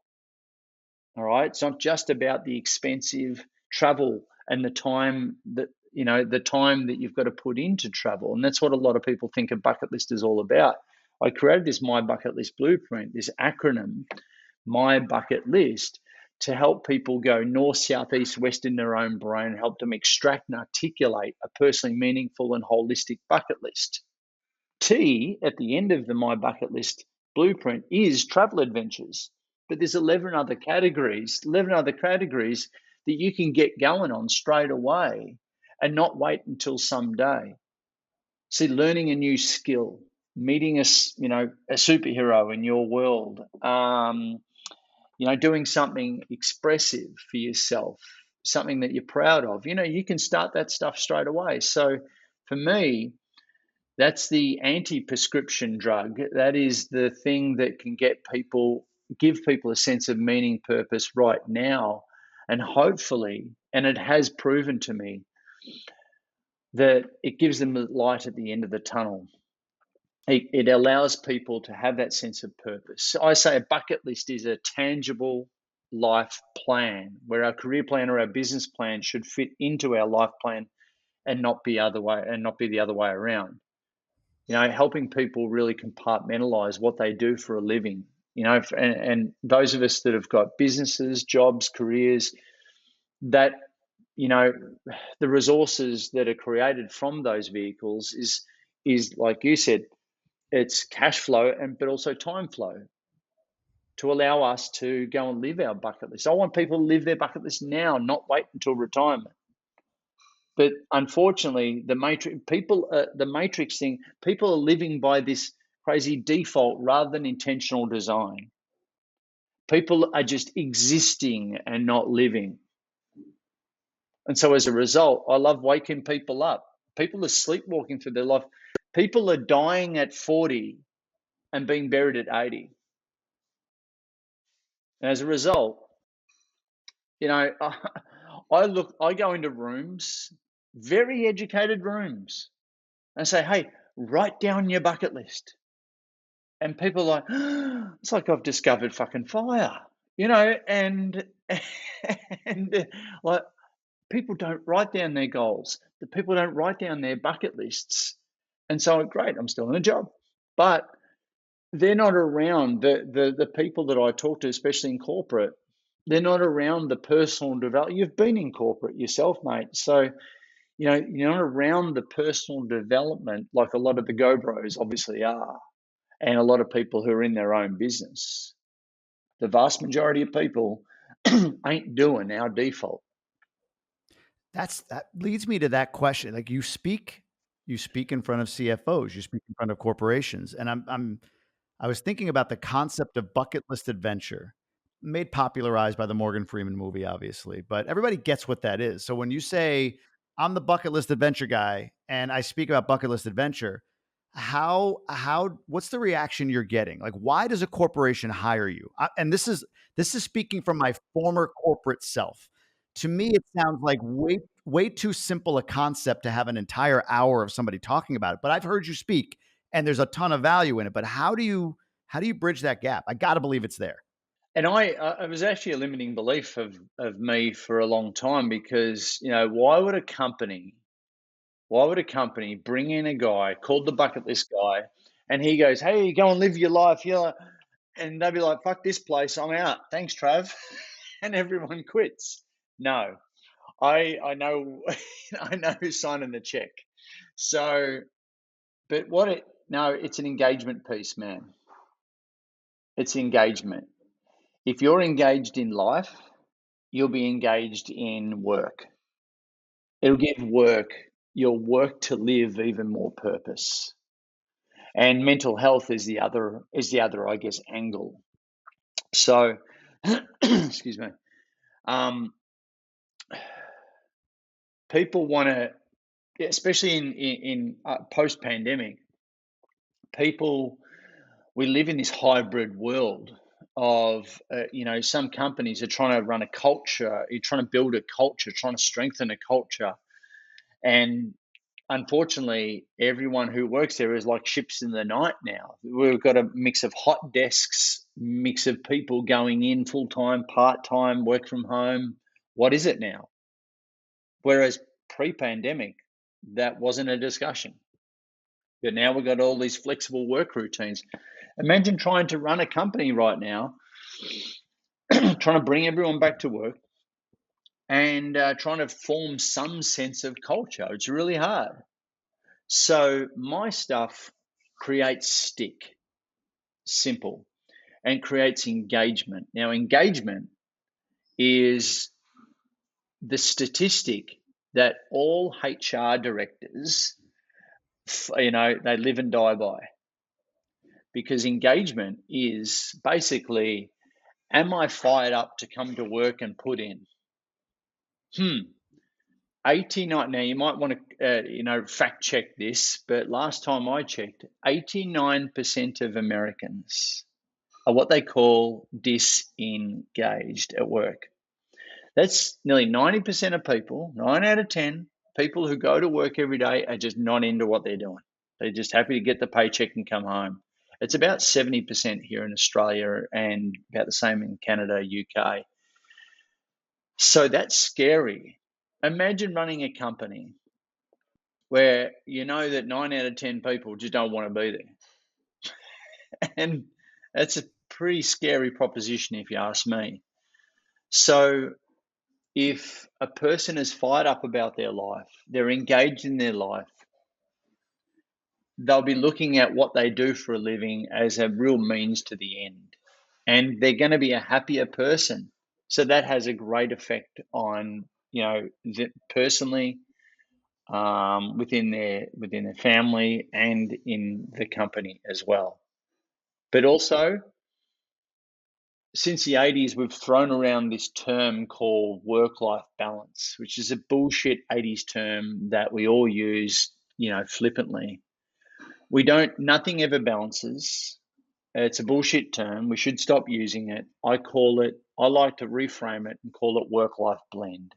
All right. It's not just about the expensive travel and the time that, the time that you've got to put into travel. And that's what a lot of people think a bucket list is all about. I created this My Bucket List Blueprint, this acronym, My Bucket List, to help people go north, south, east, west in their own brain, help them extract and articulate a personally meaningful and holistic bucket list. T at the end of the My Bucket List Blueprint is travel adventures. But there's 11 other categories that you can get going on straight away and not wait until someday. See, learning a new skill, meeting a superhero in your world, doing something expressive for yourself, something that you're proud of. You can start that stuff straight away. So for me, that's the anti-prescription drug. That is the thing that can give people a sense of meaning, purpose right now. And hopefully, and it has proven to me, that it gives them the light at the end of the tunnel. It allows people to have that sense of purpose. So I say a bucket list is a tangible life plan, where our career plan or our business plan should fit into our life plan and not be the other way around. Helping people really compartmentalize what they do for a living, and those of us that have got businesses, jobs, careers, that, the resources that are created from those vehicles is like you said, it's cash flow but also time flow to allow us to go and live our bucket list. I want people to live their bucket list now, not wait until retirement. But unfortunately, the matrix thing, people are living by this crazy default rather than intentional design. People are just existing and not living. And so as a result, I love waking people up. People are sleepwalking through their life. People are dying at 40 and being buried at 80. And as a result, I go into rooms, very educated rooms, and say, hey, write down your bucket list. And people are like, oh, it's like I've discovered fucking fire, and like, people don't write down their goals. The people don't write down their bucket lists. And so, great, I'm still in a job. But they're not around the people that I talk to, especially in corporate. They're not around the personal development. You've been in corporate yourself, mate. So, you're not around the personal development like a lot of the go bros obviously are, and a lot of people who are in their own business. The vast majority of people ain't doing our default. That leads me to that question. Like you speak in front of CFOs, you speak in front of corporations, and I was thinking about the concept of bucket list adventure, made popularized by the Morgan Freeman movie, obviously, but everybody gets what that is. So when you say I'm the bucket list adventure guy and I speak about bucket list adventure, what's the reaction you're getting? Like, why does a corporation hire you? And this is speaking from my former corporate self. To me, it sounds like way too simple a concept to have an entire hour of somebody talking about it. But I've heard you speak, and there's a ton of value in it. But how do you bridge that gap? I got to believe it's there. And I was actually a limiting belief of me for a long time because, why would a company bring in a guy called the bucket list guy and he goes, hey, go and live your life. And they'd be like, fuck this place, I'm out. Thanks, Trav. And everyone quits. No, I know I know who's signing the check. So, but no, it's an engagement piece, man. It's engagement. If you're engaged in life, you'll be engaged in work. It'll give your work to live even more purpose. And mental health is the other, I guess, angle. So, excuse me. Um, People want to, especially in post pandemic, people we live in this hybrid world of some companies are trying to run a culture, you're trying to build a culture, trying to strengthen a culture, and unfortunately everyone who works there is like ships in the night now. We've got a mix of hot desks, mix of people going in full time, part time, work from home. What is it now? Whereas pre-pandemic that wasn't a discussion, but now we've got all these flexible work routines. Imagine trying to run a company right now, trying to bring everyone back to work and trying to form some sense of culture. It's really hard. So my stuff creates stick, simple, and creates engagement. Now, engagement is the statistic that all HR directors, they live and die by. Because engagement is basically, am I fired up to come to work and put in? 89. Now you might want to, fact check this, but last time I checked, 89% of Americans are what they call disengaged at work. That's nearly 90% of people, 9 out of 10 people who go to work every day are just not into what they're doing. They're just happy to get the paycheck and come home. It's about 70% here in Australia and about the same in Canada, UK. So that's scary. Imagine running a company where you know that 9 out of 10 people just don't want to be there. And that's a pretty scary proposition if you ask me. So if a person is fired up about their life, they're engaged in their life, they'll be looking at what they do for a living as a real means to the end. And they're going to be a happier person. So that has a great effect on, personally, within their family and in the company as well. But also, since the 80s, we've thrown around this term called work-life balance, which is a bullshit 80s term that we all use, flippantly. Nothing ever balances. It's a bullshit term. We should stop using it. I like to reframe it and call it work-life blend.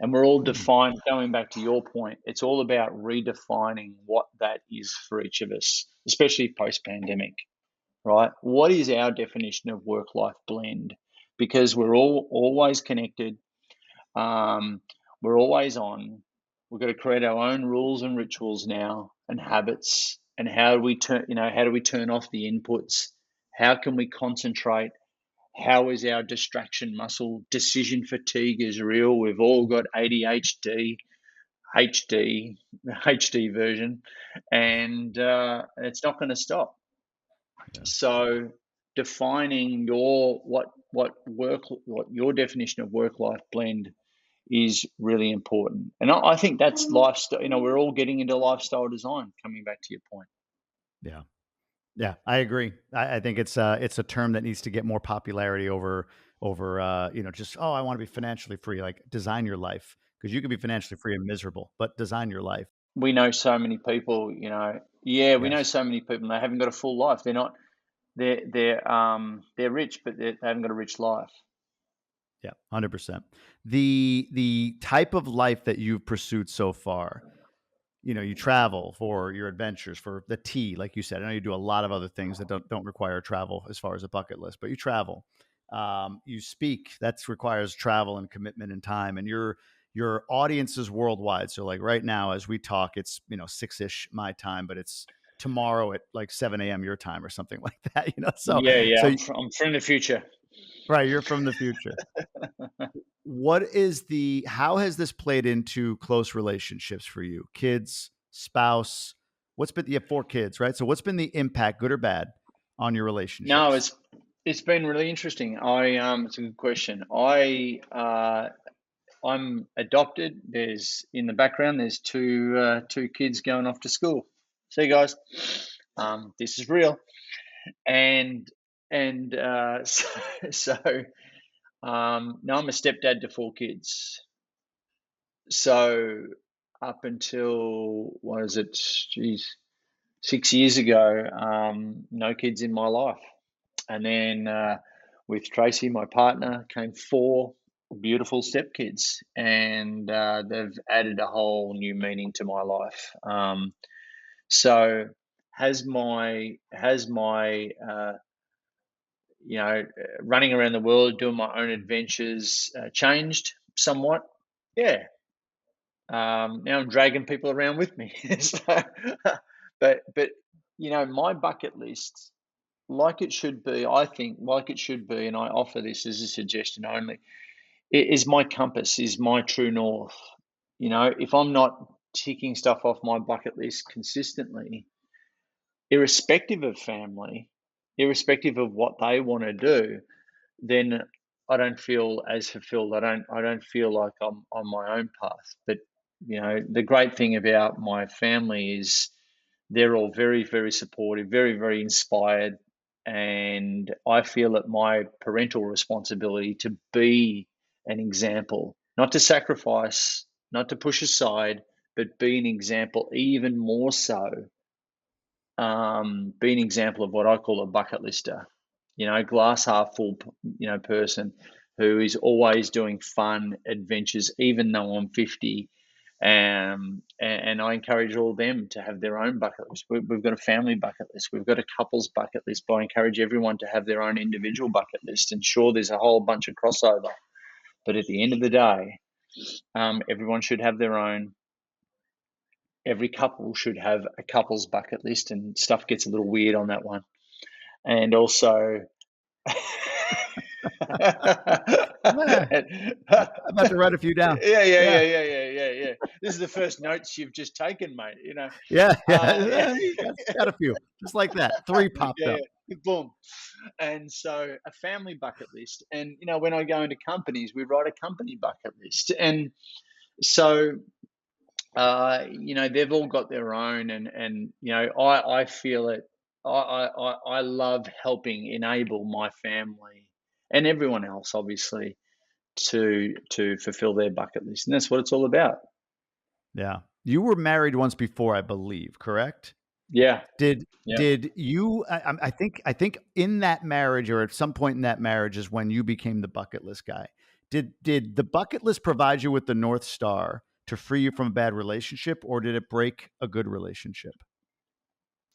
And we're all defined, going back to your point, it's all about redefining what that is for each of us, especially post-pandemic, right? What is our definition of work-life blend? Because we're all always connected. We're always on. We've got to create our own rules and rituals now and habits. And how do we turn off the inputs? How can we concentrate? How is our distraction muscle? Decision fatigue is real. We've all got ADHD, HD version, and it's not going to stop. Yeah. So defining what your definition of work-life blend is really important. And I think that's lifestyle. We're all getting into lifestyle design, coming back to your point. Yeah. Yeah, I agree. I think it's a term that needs to get more popularity over just, oh, I want to be financially free. Like, design your life, because you can be financially free and miserable, but design your life. We know so many people, we know Yes. so many people, and they haven't got a full life. They're not, they're rich, but they haven't got a rich life. Yeah, 100%. The type of life that you've pursued so far, you travel for your adventures, for the tea, like you said. I know you do a lot of other things that don't require travel as far as a bucket list, but you travel. You speak. That requires travel and commitment and time. And your audience is worldwide. So like right now, as we talk, it's 6-ish my time, but it's tomorrow at like 7 a.m. your time or something like that. So Yeah, yeah. so I'm from the future. right, you're from the future. How has this played into close relationships for you? Kids, spouse, you have 4 kids, right? So what's been the impact, good or bad, on your No, relationships? it's been really interesting. It's a good question. I'm adopted. There's in the background. There's two kids going off to school. See, guys, this is real. And so now I'm a stepdad to 4 kids. So up until what is it? Geez, 6 years ago, no kids in my life. And then with Tracy, my partner, came 4 beautiful stepkids, and they've added a whole new meaning to my life. So has my running around the world doing my own adventures changed somewhat? Yeah. Now I'm dragging people around with me. So, but my bucket list, like it should be, I think, like it should be, and I offer this as a suggestion only, it is my compass, is my true north. If I'm not ticking stuff off my bucket list consistently, irrespective of family, irrespective of what they want to do, then I don't feel as fulfilled. I don't feel like I'm on my own path. But the great thing about my family is they're all very, very supportive, very, very inspired, and I feel it my parental responsibility to be an example, not to sacrifice, not to push aside, but be an example, even more so. Be an example of what I call a bucket lister, glass half full, person who is always doing fun adventures, even though I'm 50. And I encourage all of them to have their own bucket list. We've got a family bucket list. We've got a couples bucket list, but I encourage everyone to have their own individual bucket list. And sure, there's a whole bunch of crossover, but at the end of the day, everyone should have their own. Every couple should have a couples bucket list, and stuff gets a little weird on that one. And also, Yeah, I'm about to write a few down. yeah, yeah, Yeah, yeah, yeah, yeah, yeah, yeah. This is the first notes you've just taken, mate. yeah, Yeah, yeah. You got a few, just like that. 3 popped yeah, up. yeah. Boom. And so a family bucket list. And when I go into companies, we write a company bucket list. And so they've all got their own, and I feel it. I love helping enable my family and everyone else, obviously, to fulfill their bucket list, and that's what it's all about. Yeah, you were married once before, I believe, correct? Yeah, Did yeah. did you? I think in that marriage, or at some point in that marriage, is when you became the bucket list guy. Did the bucket list provide you with the North Star to free you from a bad relationship, or did it break a good relationship?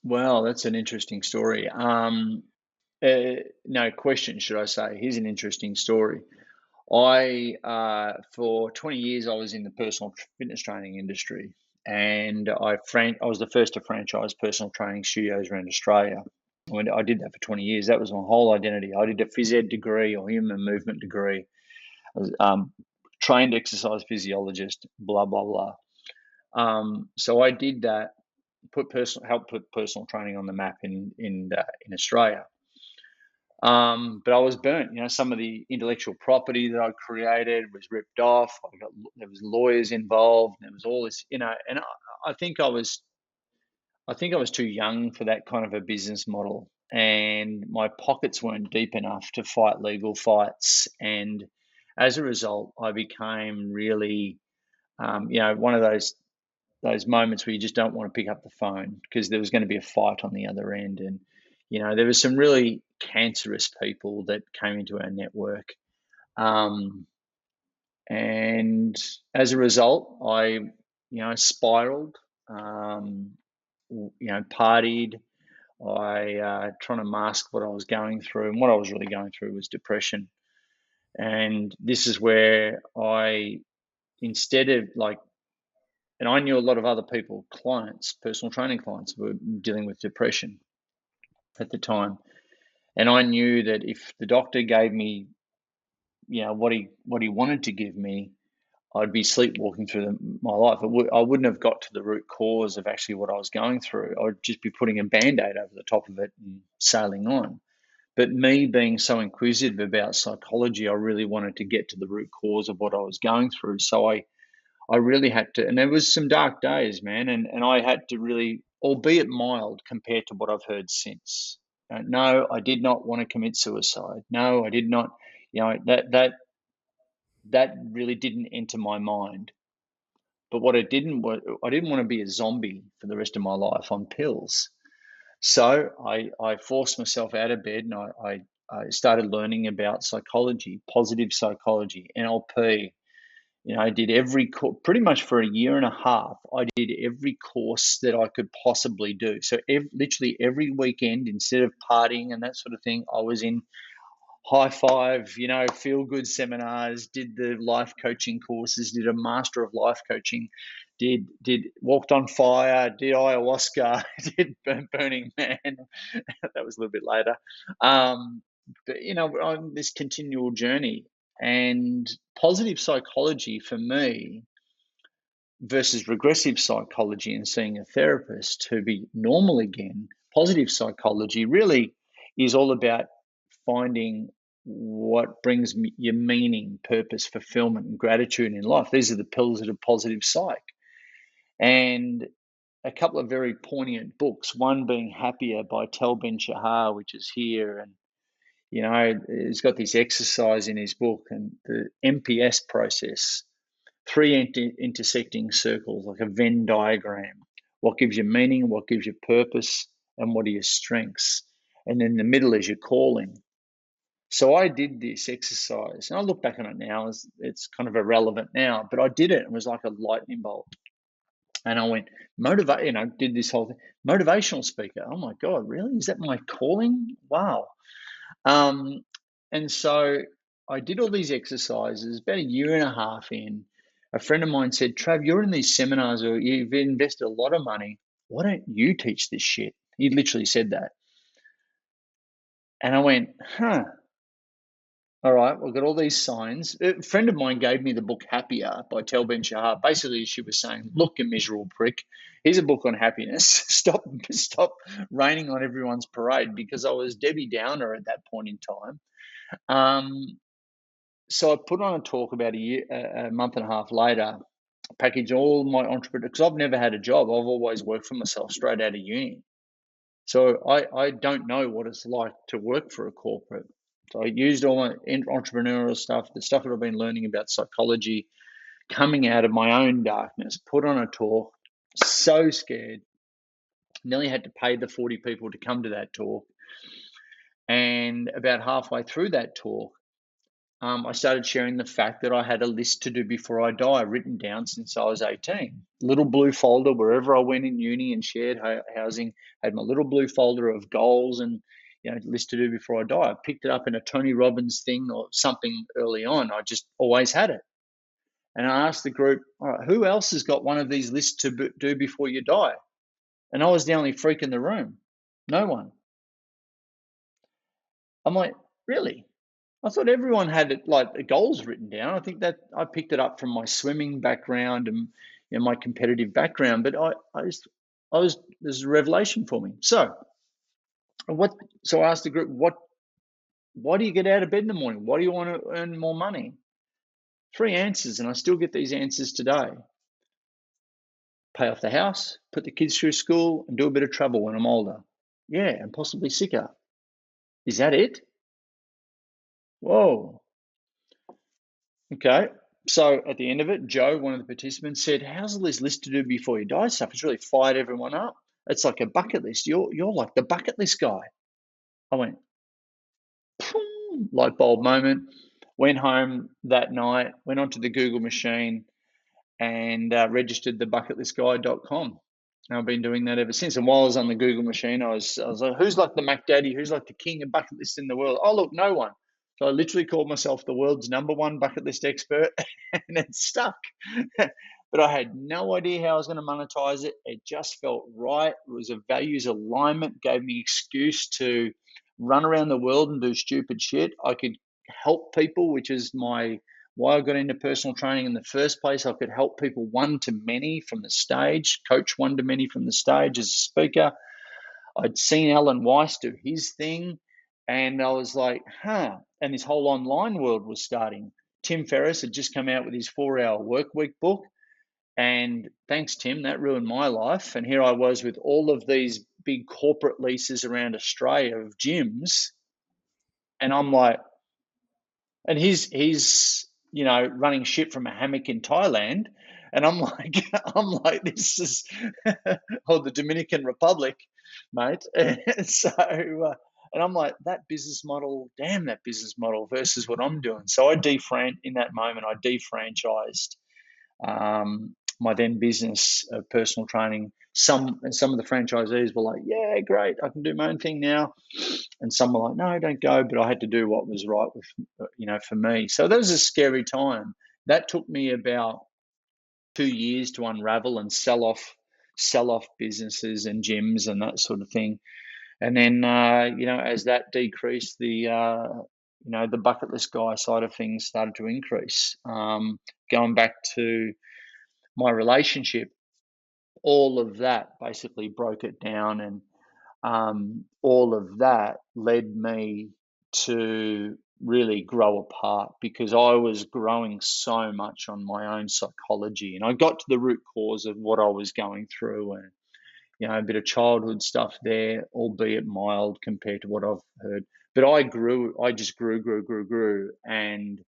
Well, that's an interesting story. No question, should I say? Here's an interesting story. For 20 years, I was in the personal fitness training industry, and I was the first to franchise personal training studios around Australia. When I did that for 20 years, that was my whole identity. I did a phys ed degree or human movement degree. I was trained exercise physiologist, blah blah blah. So I did that, helped put personal training on the map in Australia. But I was burnt. Some of the intellectual property that I created was ripped off. There was lawyers involved. There was all this, and I think I was too young for that kind of a business model, and my pockets weren't deep enough to fight legal fights. And as a result, I became really, one of those moments where you just don't want to pick up the phone because there was going to be a fight on the other end. And there was some really cancerous people that came into our network, and as a result, I spiraled. Partied. I trying to mask what I was going through, and what I was really going through was depression. And this is where instead of like, and I knew a lot of other people, clients, personal training clients, were dealing with depression at the time. And I knew that if the doctor gave me, what he wanted to give me, I'd be sleepwalking through my life. I wouldn't have got to the root cause of actually what I was going through. I'd just be putting a Band-Aid over the top of it and sailing on. But me being so inquisitive about psychology, I really wanted to get to the root cause of what I was going through. So I really had to, and there was some dark days, man, and I had to really, albeit mild compared to what I've heard since. No, I did not want to commit suicide. No, I did not. That really didn't enter my mind. But what I didn't want to be a zombie for the rest of my life on pills. So I forced myself out of bed, and I started learning about psychology, positive psychology, NLP. I did pretty much for a year and a half. I did every course that I could possibly do. So literally every weekend, instead of partying and that sort of thing, I was in high five, feel good seminars, did the life coaching courses, did a master of life coaching, did walked on fire, did ayahuasca, did Burning Man. That was a little bit later. But on this continual journey, and positive psychology for me versus regressive psychology and seeing a therapist to be normal again, positive psychology really is all about finding what brings your meaning, purpose, fulfillment, and gratitude in life. These are the pillars of positive psych. And a couple of very poignant books, one being Happier by Tal Ben-Shahar, which is here. And, he's got this exercise in his book, and the MPS process, three intersecting circles, like a Venn diagram. What gives you meaning, what gives you purpose, and what are your strengths? And then the middle is your calling. So I did this exercise, and I look back on it now, it's kind of irrelevant now, but I did it. It was like a lightning bolt. And I went, did this whole thing. Motivational speaker. Oh my God, really? Is that my calling? Wow. And so I did all these exercises. About a year and a half in, a friend of mine said, Trav, you're in these seminars, or you've invested a lot of money. Why don't you teach this shit? He literally said that. And I went, all right, we've got all these signs. A friend of mine gave me the book Happier by Tal Ben-Shahar. Basically, she was saying, look, you miserable prick, here's a book on happiness. Stop raining on everyone's parade, because I was Debbie Downer at that point in time. So I put on a talk about a month and a half later, package all my entrepreneur, because I've never had a job. I've always worked for myself straight out of uni. So I don't know what it's like to work for a corporate. So I used all my entrepreneurial stuff, the stuff that I've been learning about psychology, coming out of my own darkness, put on a talk, so scared, nearly had to pay the 40 people to come to that talk. And about halfway through that talk, I started sharing the fact that I had a list to do before I die, written down since I was 18. Little blue folder wherever I went in uni and shared housing, had my little blue folder of goals and list to do before I die. I picked it up in a Tony Robbins thing or something early on. I just always had it. And I asked the group, all right, who else has got one of these lists to do before you die? And I was the only freak in the room. No one. I'm like, really? I thought everyone had it, like the goals written down. I think that I picked it up from my swimming background and my competitive background, but this is a revelation for me. So I asked the group, why do you get out of bed in the morning? Why do you want to earn more money? 3 answers, and I still get these answers today. Pay off the house, put the kids through school, and do a bit of travel when I'm older. Yeah, and possibly sicker. Is that it? Whoa. Okay. So at the end of it, Joe, one of the participants, said, "How's all this list to do before you die stuff? It's really fired everyone up. It's like a bucket list. You're like the bucket list guy." I went, "Boom," light bulb moment. Went home that night, went onto the Google machine, and registered the bucketlistguy.com. And I've been doing that ever since. And while I was on the Google machine, I was like, "Who's like the Mac Daddy? Who's like the king of bucket lists in the world?" Oh, look, no one. So I literally called myself the world's #1 bucket list expert, and it stuck. But I had no idea how I was going to monetize it. It just felt right. It was a values alignment, gave me excuse to run around the world and do stupid shit. I could help people, which is why I got into personal training in the first place. I could help people one to many from the stage, coach one to many from the stage as a speaker. I'd seen Alan Weiss do his thing, and I was like, huh. And this whole online world was starting. Tim Ferriss had just come out with his 4-Hour Workweek book. And thanks, Tim, that ruined my life. And here I was with all of these big corporate leases around Australia of gyms. And I'm like, and he's running shit from a hammock in Thailand, and I'm like this is or the Dominican Republic, mate. And so and I'm like, that business model, damn that business model versus what I'm doing. So in that moment I defranchised my then business of personal training. Some of the franchisees were like, "Yeah, great, I can do my own thing now," and some were like, "No, don't go." But I had to do what was right for me. So that was a scary time. That took me about 2 years to unravel and sell off businesses and gyms and that sort of thing. And then as that decreased, the bucket list guy side of things started to increase. Going back to my relationship, all of that basically broke it down, and all of that led me to really grow apart because I was growing so much on my own psychology, and I got to the root cause of what I was going through, and a bit of childhood stuff there, albeit mild compared to what I've heard. But I just grew, and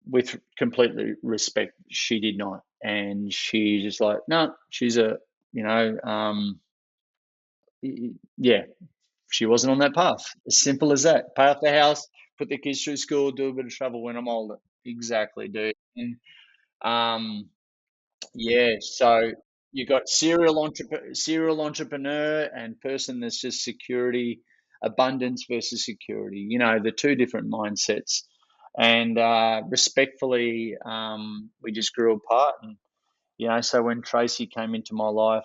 with completely respect, she did not, and she's just like, no, she's yeah, she wasn't on that path. As simple as that. Pay off the house, put the kids through school, do a bit of travel when I'm older. Exactly, dude. And yeah, so you got serial entrepreneur and person that's just security, abundance versus security. The two different mindsets. And respectfully, we just grew apart. And so when Tracy came into my life,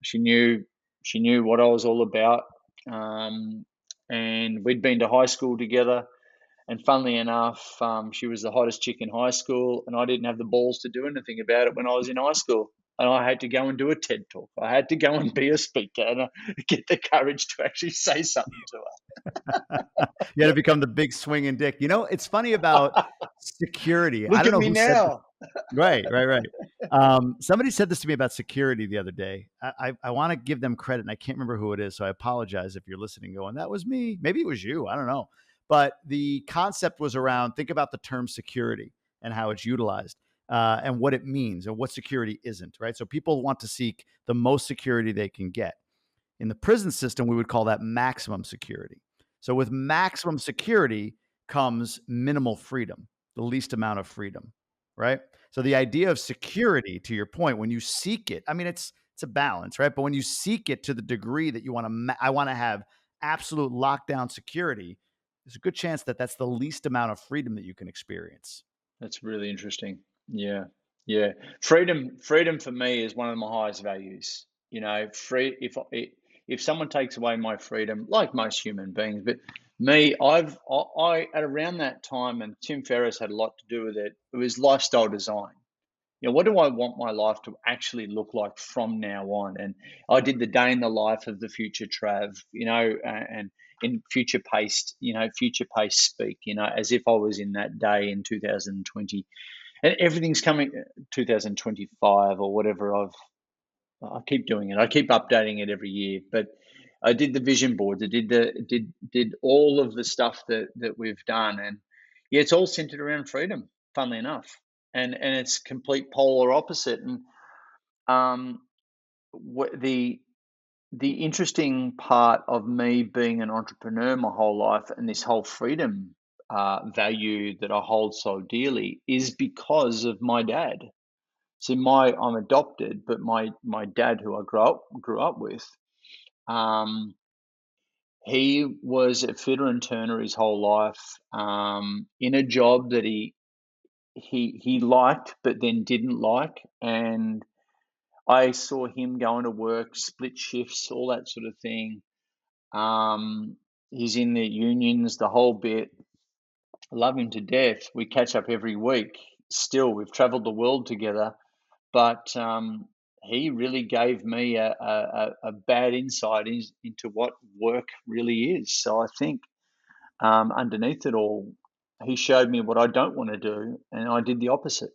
she knew what I was all about, and we'd been to high school together. And funnily enough, she was the hottest chick in high school, and I didn't have the balls to do anything about it when I was in high school. And I had to go and do a TED talk. I had to go and be a speaker and get the courage to actually say something to You had to become the big swinging dick. It's funny about her. security. I Look don't at know me who said this. now. Right. Somebody said this to me about security the other day. I want to give them credit, and I can't remember who it is, so I apologize if you're listening going, that was me. Maybe it was you. I don't know. But the concept was around, think about the term security and how it's utilized and what it means and what security isn't, right? So people want to seek the most security they can get. In the prison system, we would call that maximum security. So with maximum security comes minimal freedom, the least amount of freedom, right? So the idea of security, to your point, when you seek it, I mean, it's a balance, right? But when you seek it to the degree that you want to, I want to have absolute lockdown security, there's a good chance that that's the least amount of freedom that you can experience. That's really interesting. Yeah. Yeah. Freedom for me is one of my highest values. Free if someone takes away my freedom, like most human beings, but me, I at around that time, and Tim Ferriss had a lot to do with it. It was lifestyle design. what do I want my life to actually look like from now on? And I did the day in the life of the future Trav, and in future pace speak, as if I was in that day in 2020, and everything's coming 2025 or whatever. I keep doing it. I keep updating it every year, but I did the vision boards. I did all of the stuff that we've done, and yeah, it's all centered around freedom. Funnily enough, and it's complete polar opposite. And um, the interesting part of me being an entrepreneur my whole life and this whole freedom value that I hold so dearly is because of my dad. So I'm adopted, but my dad, who I grew up with, um, he was a fitter and turner his whole life, in a job that he liked, but then didn't like. And I saw him going to work, split shifts, all that sort of thing. He's in the unions, the whole bit. I love him to death. We catch up every week. Still, we've traveled the world together, but he really gave me a bad insight into what work really is. So I think underneath it all, he showed me what I don't want to do, and I did the opposite.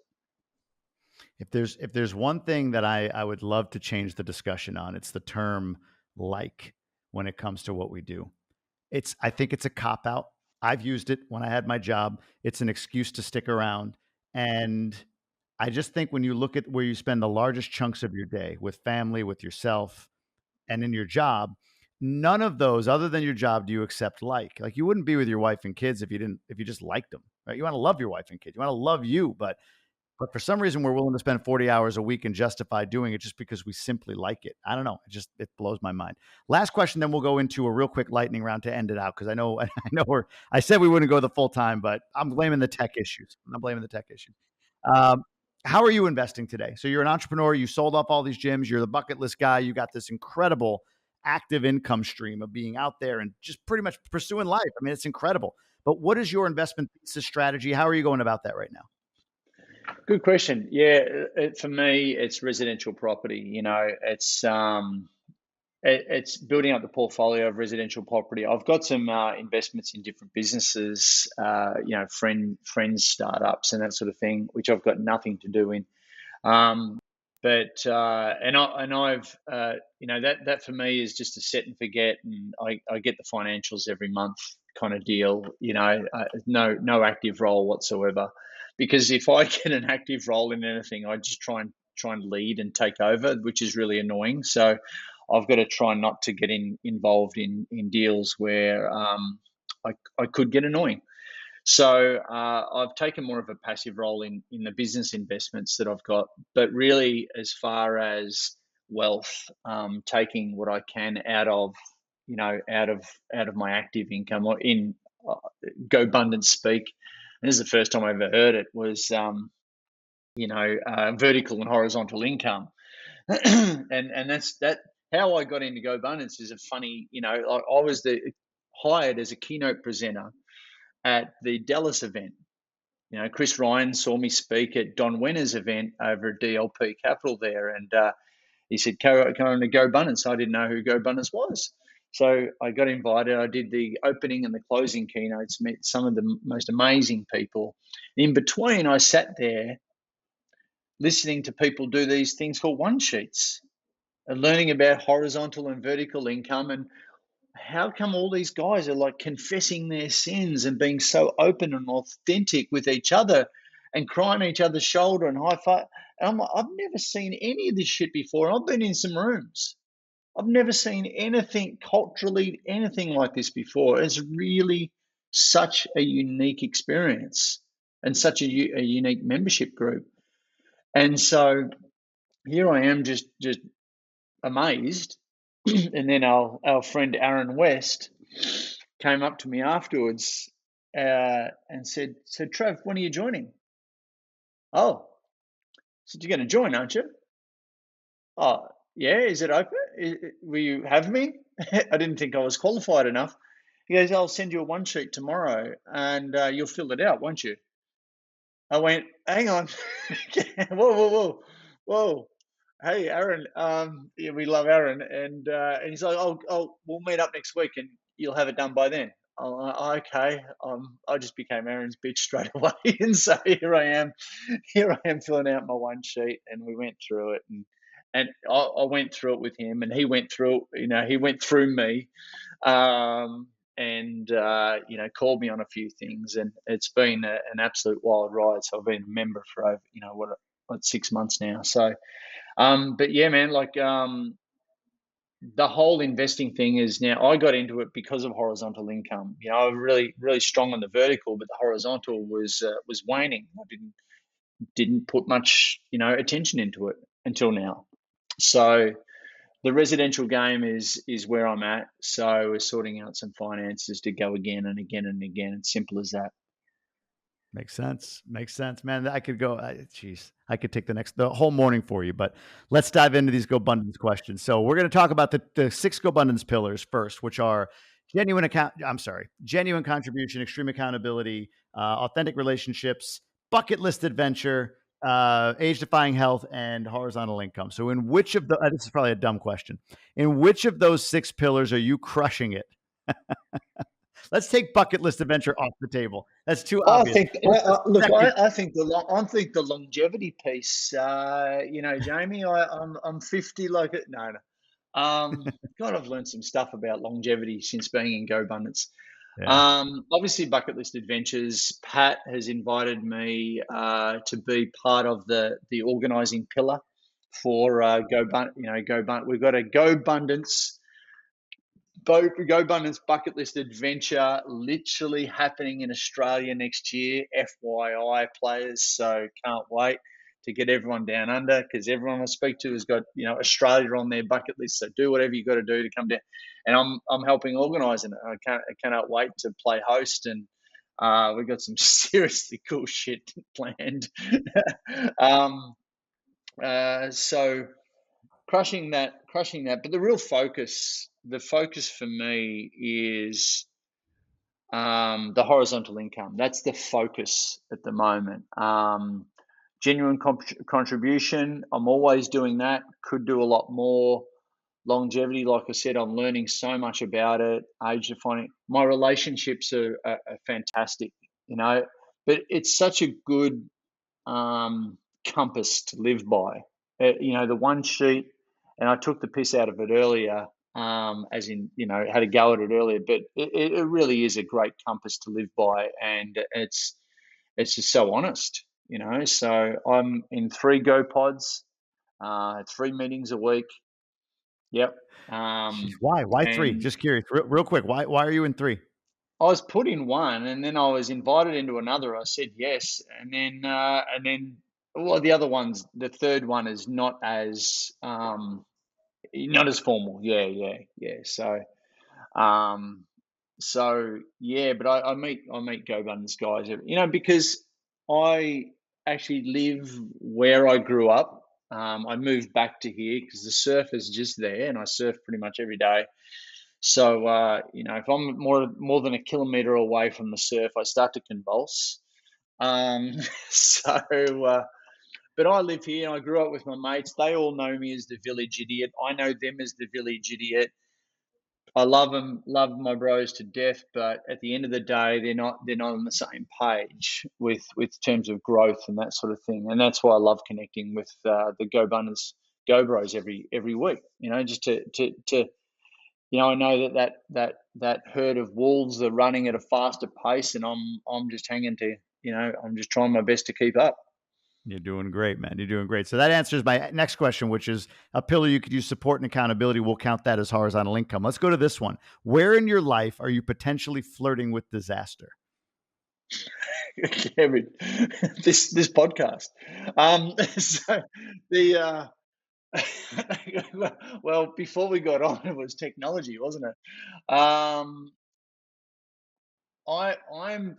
If there's one thing that I would love to change the discussion on, it's the term like when it comes to what we do. I think it's a cop out. I've used it when I had my job. It's an excuse to stick around. And I just think when you look at where you spend the largest chunks of your day with family, with yourself, and in your job, none of those other than your job do you accept like you wouldn't be with your wife and kids if you just liked them, right? You want to love your wife and kids. You want to love you, but for some reason, we're willing to spend 40 hours a week and justify doing it just because we simply like it. I don't know. It blows my mind. Last question, then we'll go into a real quick lightning round to end it out. Cause I know, I said we wouldn't go the full time, but I'm blaming the tech issues. I'm blaming the tech issues. Um, how are you investing today? So you're an entrepreneur. You sold off all these gyms. You're the bucket list guy. You got this incredible active income stream of being out there and just pretty much pursuing life. I mean, it's incredible. But what is your investment thesis strategy? How are you going about that right now? Good question. Yeah, for me, it's residential property. It's building up the portfolio of residential property. I've got some investments in different businesses, friends startups and that sort of thing, which I've got nothing to do in. Um, but I've that for me is just a set and forget, and I get the financials every month kind of deal. No active role whatsoever, because if I get an active role in anything, I just try and lead and take over, which is really annoying. So I've got to try not to get involved in deals where I could get annoying. So I've taken more of a passive role in the business investments that I've got, but really, as far as wealth, taking what I can out of my active income, or in Gobundance speak. And this is the first time I ever heard it, was vertical and horizontal income. and that's that. How I got into Gobundance is a funny, I was hired as a keynote presenter at the Dallas event. Chris Ryan saw me speak at Don Wenner's event over at DLP Capital there, and he said, "Come on to Gobundance." I didn't know who Gobundance was, so I got invited. I did the opening and the closing keynotes, met some of the most amazing people. In between, I sat there listening to people do these things called one sheets and learning about horizontal and vertical income, and how come all these guys are like confessing their sins and being so open and authentic with each other and crying on each other's shoulder and high five. And I'm like, I've never seen any of this shit before. I've been in some rooms. I've never seen anything culturally, anything like this before. It's really such a unique experience and such a unique membership group. And so here I am, just amazed. And then our friend Aaron West came up to me afterwards and said, "So Trav, when are you joining?" "Oh," said, "you're going to join, aren't you?" "Oh, yeah. Is it open? Will you have me?" I didn't think I was qualified enough. He goes, "I'll send you a one sheet tomorrow, and you'll fill it out, won't you?" I went, hang on, whoa, whoa, whoa, whoa. Hey, Aaron. Yeah, we love Aaron, and he's like, oh, we'll meet up next week, and you'll have it done by then. I'm like, "Oh, okay." I just became Aaron's bitch straight away, and so here I am filling out my one sheet, and we went through it, and I went through it with him, and he went through, he went through me, um, and called me on a few things, and it's been an absolute wild ride. So I've been a member for over, what 6 months now. So, but yeah, man, like the whole investing thing is now. I got into it because of horizontal income. I was really, really strong on the vertical, but the horizontal was waning. I didn't put much attention into it until now. So the residential game is where I'm at. So we're sorting out some finances to go again and again and again. It's simple as that. Makes sense. Makes sense, man. I could go. Geez, I could take the whole morning for you, but let's dive into these GoBundance questions. So we're going to talk about the 6 GoBundance pillars first, which are genuine contribution, extreme accountability, authentic relationships, bucket list adventure, age-defying health, and horizontal income. So, in which of the this is probably a dumb question. In which of those 6 pillars are you crushing it? Let's take bucket list adventure off the table. That's too I obvious. think. What's the Look, second? I think the longevity piece. Jamie, I'm 50. Like it. No, no. God, I've learned some stuff about longevity since being in GoBundance. Yeah. Obviously, Bucket List Adventures. Pat has invited me to be part of the organising pillar for GoBundance. We've got a GoBundance Bucket List Adventure literally happening in Australia next year. FYI, players, so can't wait to get everyone down under, because everyone I speak to has got Australia on their bucket list. So do whatever you got to do to come down, and I'm helping organising it. I cannot wait to play host, and we've got some seriously cool shit planned. So crushing that. But the focus for me is the horizontal income. That's the focus at the moment. Genuine contribution. I'm always doing that. Could do a lot more. Longevity, like I said, I'm learning so much about it. Age defining. My relationships are fantastic, but it's such a good compass to live by. The one sheet, and I took the piss out of it earlier, as in, had a go at it earlier, but it really is a great compass to live by, and it's just so honest. So I'm in 3 GoPods, 3 meetings a week. Yep. Jeez, why? Why 3? And Just curious. Real quick. Why are you in 3? I was put in one, and then I was invited into another. I said yes, and then well, the third one is not as formal. Yeah, yeah, yeah. Um, yeah, but I meet GoBundance guys, because I actually live where I grew up. I moved back to here because the surf is just there, and I surf pretty much every day. So if I'm more than a kilometre away from the surf, I start to convulse. Um, so, but I live here and I grew up with my mates. They all know me as the village idiot. I know them as the village idiot. I love them, love my bros to death, but at the end of the day, they're not on the same page with terms of growth and that sort of thing. And that's why I love connecting with the GoBundance Go Bros every week. Just to I know that herd of wolves are running at a faster pace, and I'm just hanging to, I'm just trying my best to keep up. You're doing great, man. You're doing great. So that answers my next question, which is a pillar you could use support and accountability. We'll count that as horizontal income. Let's go to this one. Where in your life are you potentially flirting with disaster? Kevin, this podcast. So the well, before we got on, it was technology, wasn't it? I'm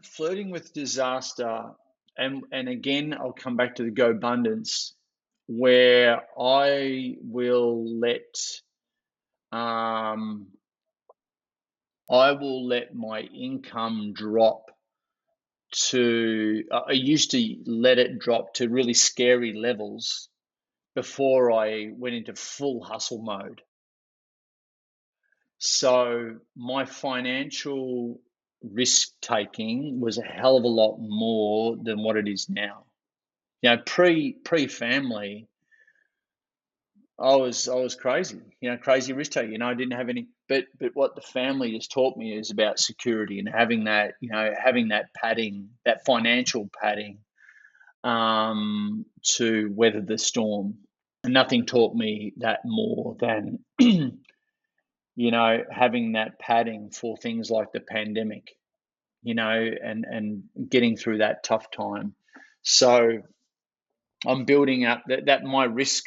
flirting with disaster, and again, I'll come back to the GoBundance, where um I will let my income drop I used to let it drop to really scary levels before I went into full hustle mode. So my financial risk taking was a hell of a lot more than what it is now. Pre family, I was crazy. Crazy risk taking. I didn't have any. But what the family has taught me is about security and having that padding, that financial padding, to weather the storm. And nothing taught me that more than having that padding for things like the pandemic, and getting through that tough time. So I'm building up that my risk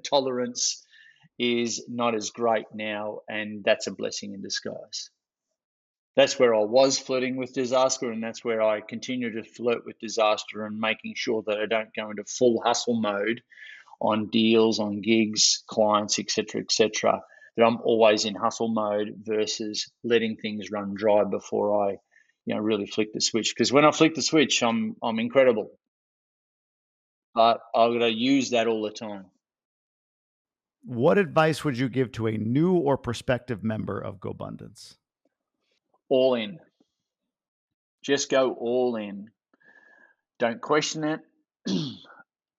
tolerance is not as great now, and that's a blessing in disguise. That's where I was flirting with disaster, and that's where I continue to flirt with disaster and making sure that I don't go into full hustle mode on deals, on gigs, clients, etc., that I'm always in hustle mode versus letting things run dry before I, really flick the switch. Because when I flick the switch, I'm incredible, but I've got to use that all the time. What advice would you give to a new or prospective member of Gobundance? All in, just go all in. Don't question it.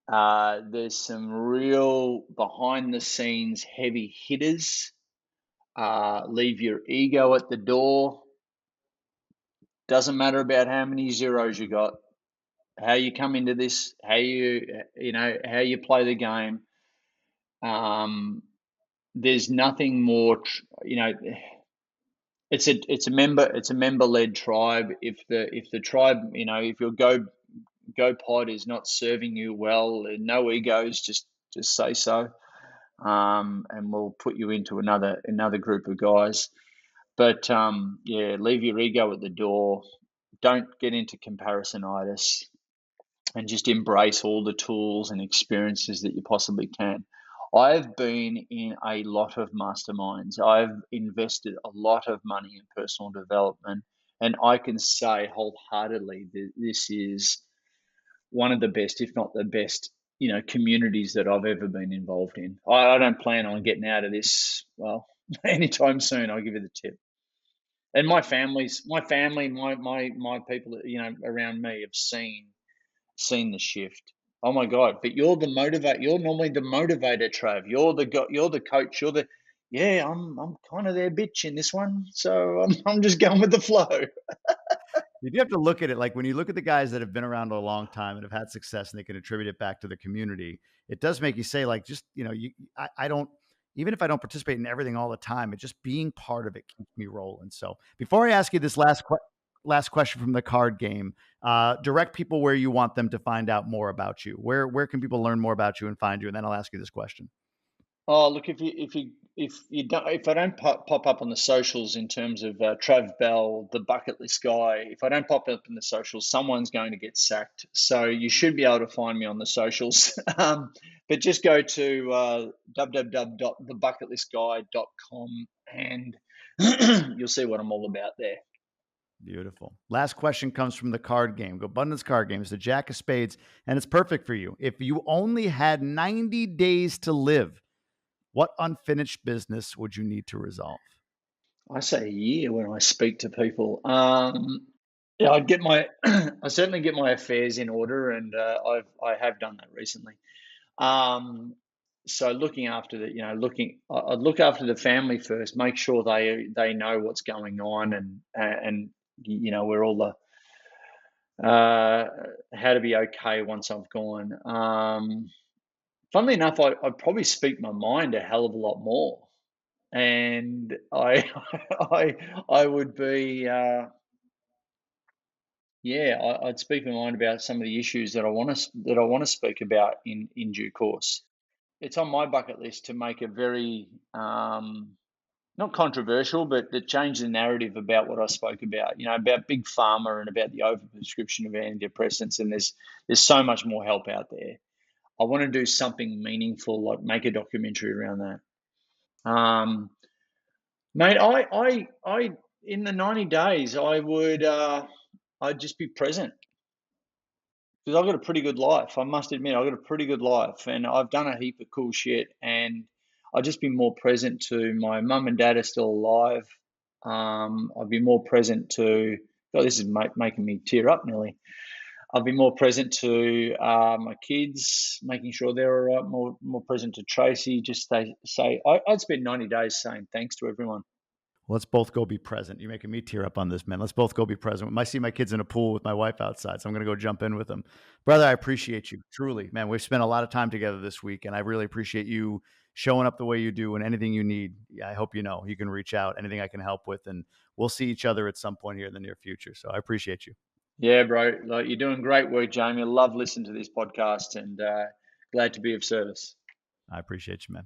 There's some real behind the scenes heavy hitters. Leave your ego at the door. Doesn't matter about how many zeros you got, how you come into this, how you play the game. There's nothing more, it's a member led tribe. If the tribe, if your go pod is not serving you well, no egos, just say so, and we'll put you into another group of guys. But yeah, leave your ego at the door. Don't get into comparisonitis, and just embrace all the tools and experiences that you possibly can. I've been in a lot of masterminds. I've invested a lot of money in personal development, and I can say wholeheartedly that this is one of the best, if not the best, communities that I've ever been involved in. I don't plan on getting out of this, well, anytime soon. I'll give you the tip. And my people, around me have seen the shift. Oh my God! But you're the motivate. You're normally the motivator, Trav. You're the coach. Yeah. I'm kind of their bitch in this one, so I'm just going with the flow. You do have to look at it like when you look at the guys that have been around a long time and have had success and they can attribute it back to the community. It does make you say, like, just I don't, even if I don't participate in everything all the time, it just being part of it keeps me rolling. So before I ask you this last question from the card game, direct people where you want them to find out more about you. Where can people learn more about you and find you? And then I'll ask you this question. Oh, look, if I don't pop up on the socials in terms of Trav Bell, the bucket list guy, if I don't pop up in the socials, someone's going to get sacked. So you should be able to find me on the socials. But just go to www.thebucketlistguy.com, and you'll see what I'm all about there. Beautiful. Last question comes from the card game. Gobundance card game is the Jack of Spades, and it's perfect for you. If you only had 90 days to live, what unfinished business would you need to resolve? I say a year when I speak to people. Yeah, I certainly get my affairs in order, and I have done that recently. Um, so looking after I'd look after the family first, make sure they know what's going on, and we're all how to be okay once I've gone. Funnily enough, I'd probably speak my mind a hell of a lot more, and I would be yeah, I'd speak my mind about some of the issues that I want to speak about in due course. It's on my bucket list to make a very not controversial, but to change the narrative about what I spoke about. About big pharma and about the overprescription of antidepressants, and there's so much more help out there. I want to do something meaningful, like make a documentary around that. Mate, I in the 90 days, I would. I'd just be present because I've got a pretty good life. I must admit, I've got a pretty good life, and I've done a heap of cool shit. And I'd just be more present to my mum and dad are still alive. I'd be more present to. God, this is making me tear up nearly. I'll be more present to my kids, making sure they're all right. More present to Tracy. Just I'd spend 90 days saying thanks to everyone. Let's both go be present. You're making me tear up on this, man. Let's both go be present. I see my kids in a pool with my wife outside, so I'm going to go jump in with them. Brother, I appreciate you. Truly, man. We've spent a lot of time together this week, and I really appreciate you showing up the way you do. And anything you need, I hope you know, you can reach out. Anything I can help with, and we'll see each other at some point here in the near future. So I appreciate you. Yeah, bro. Like, you're doing great work, Jamie. I love listening to this podcast, and glad to be of service. I appreciate you, man.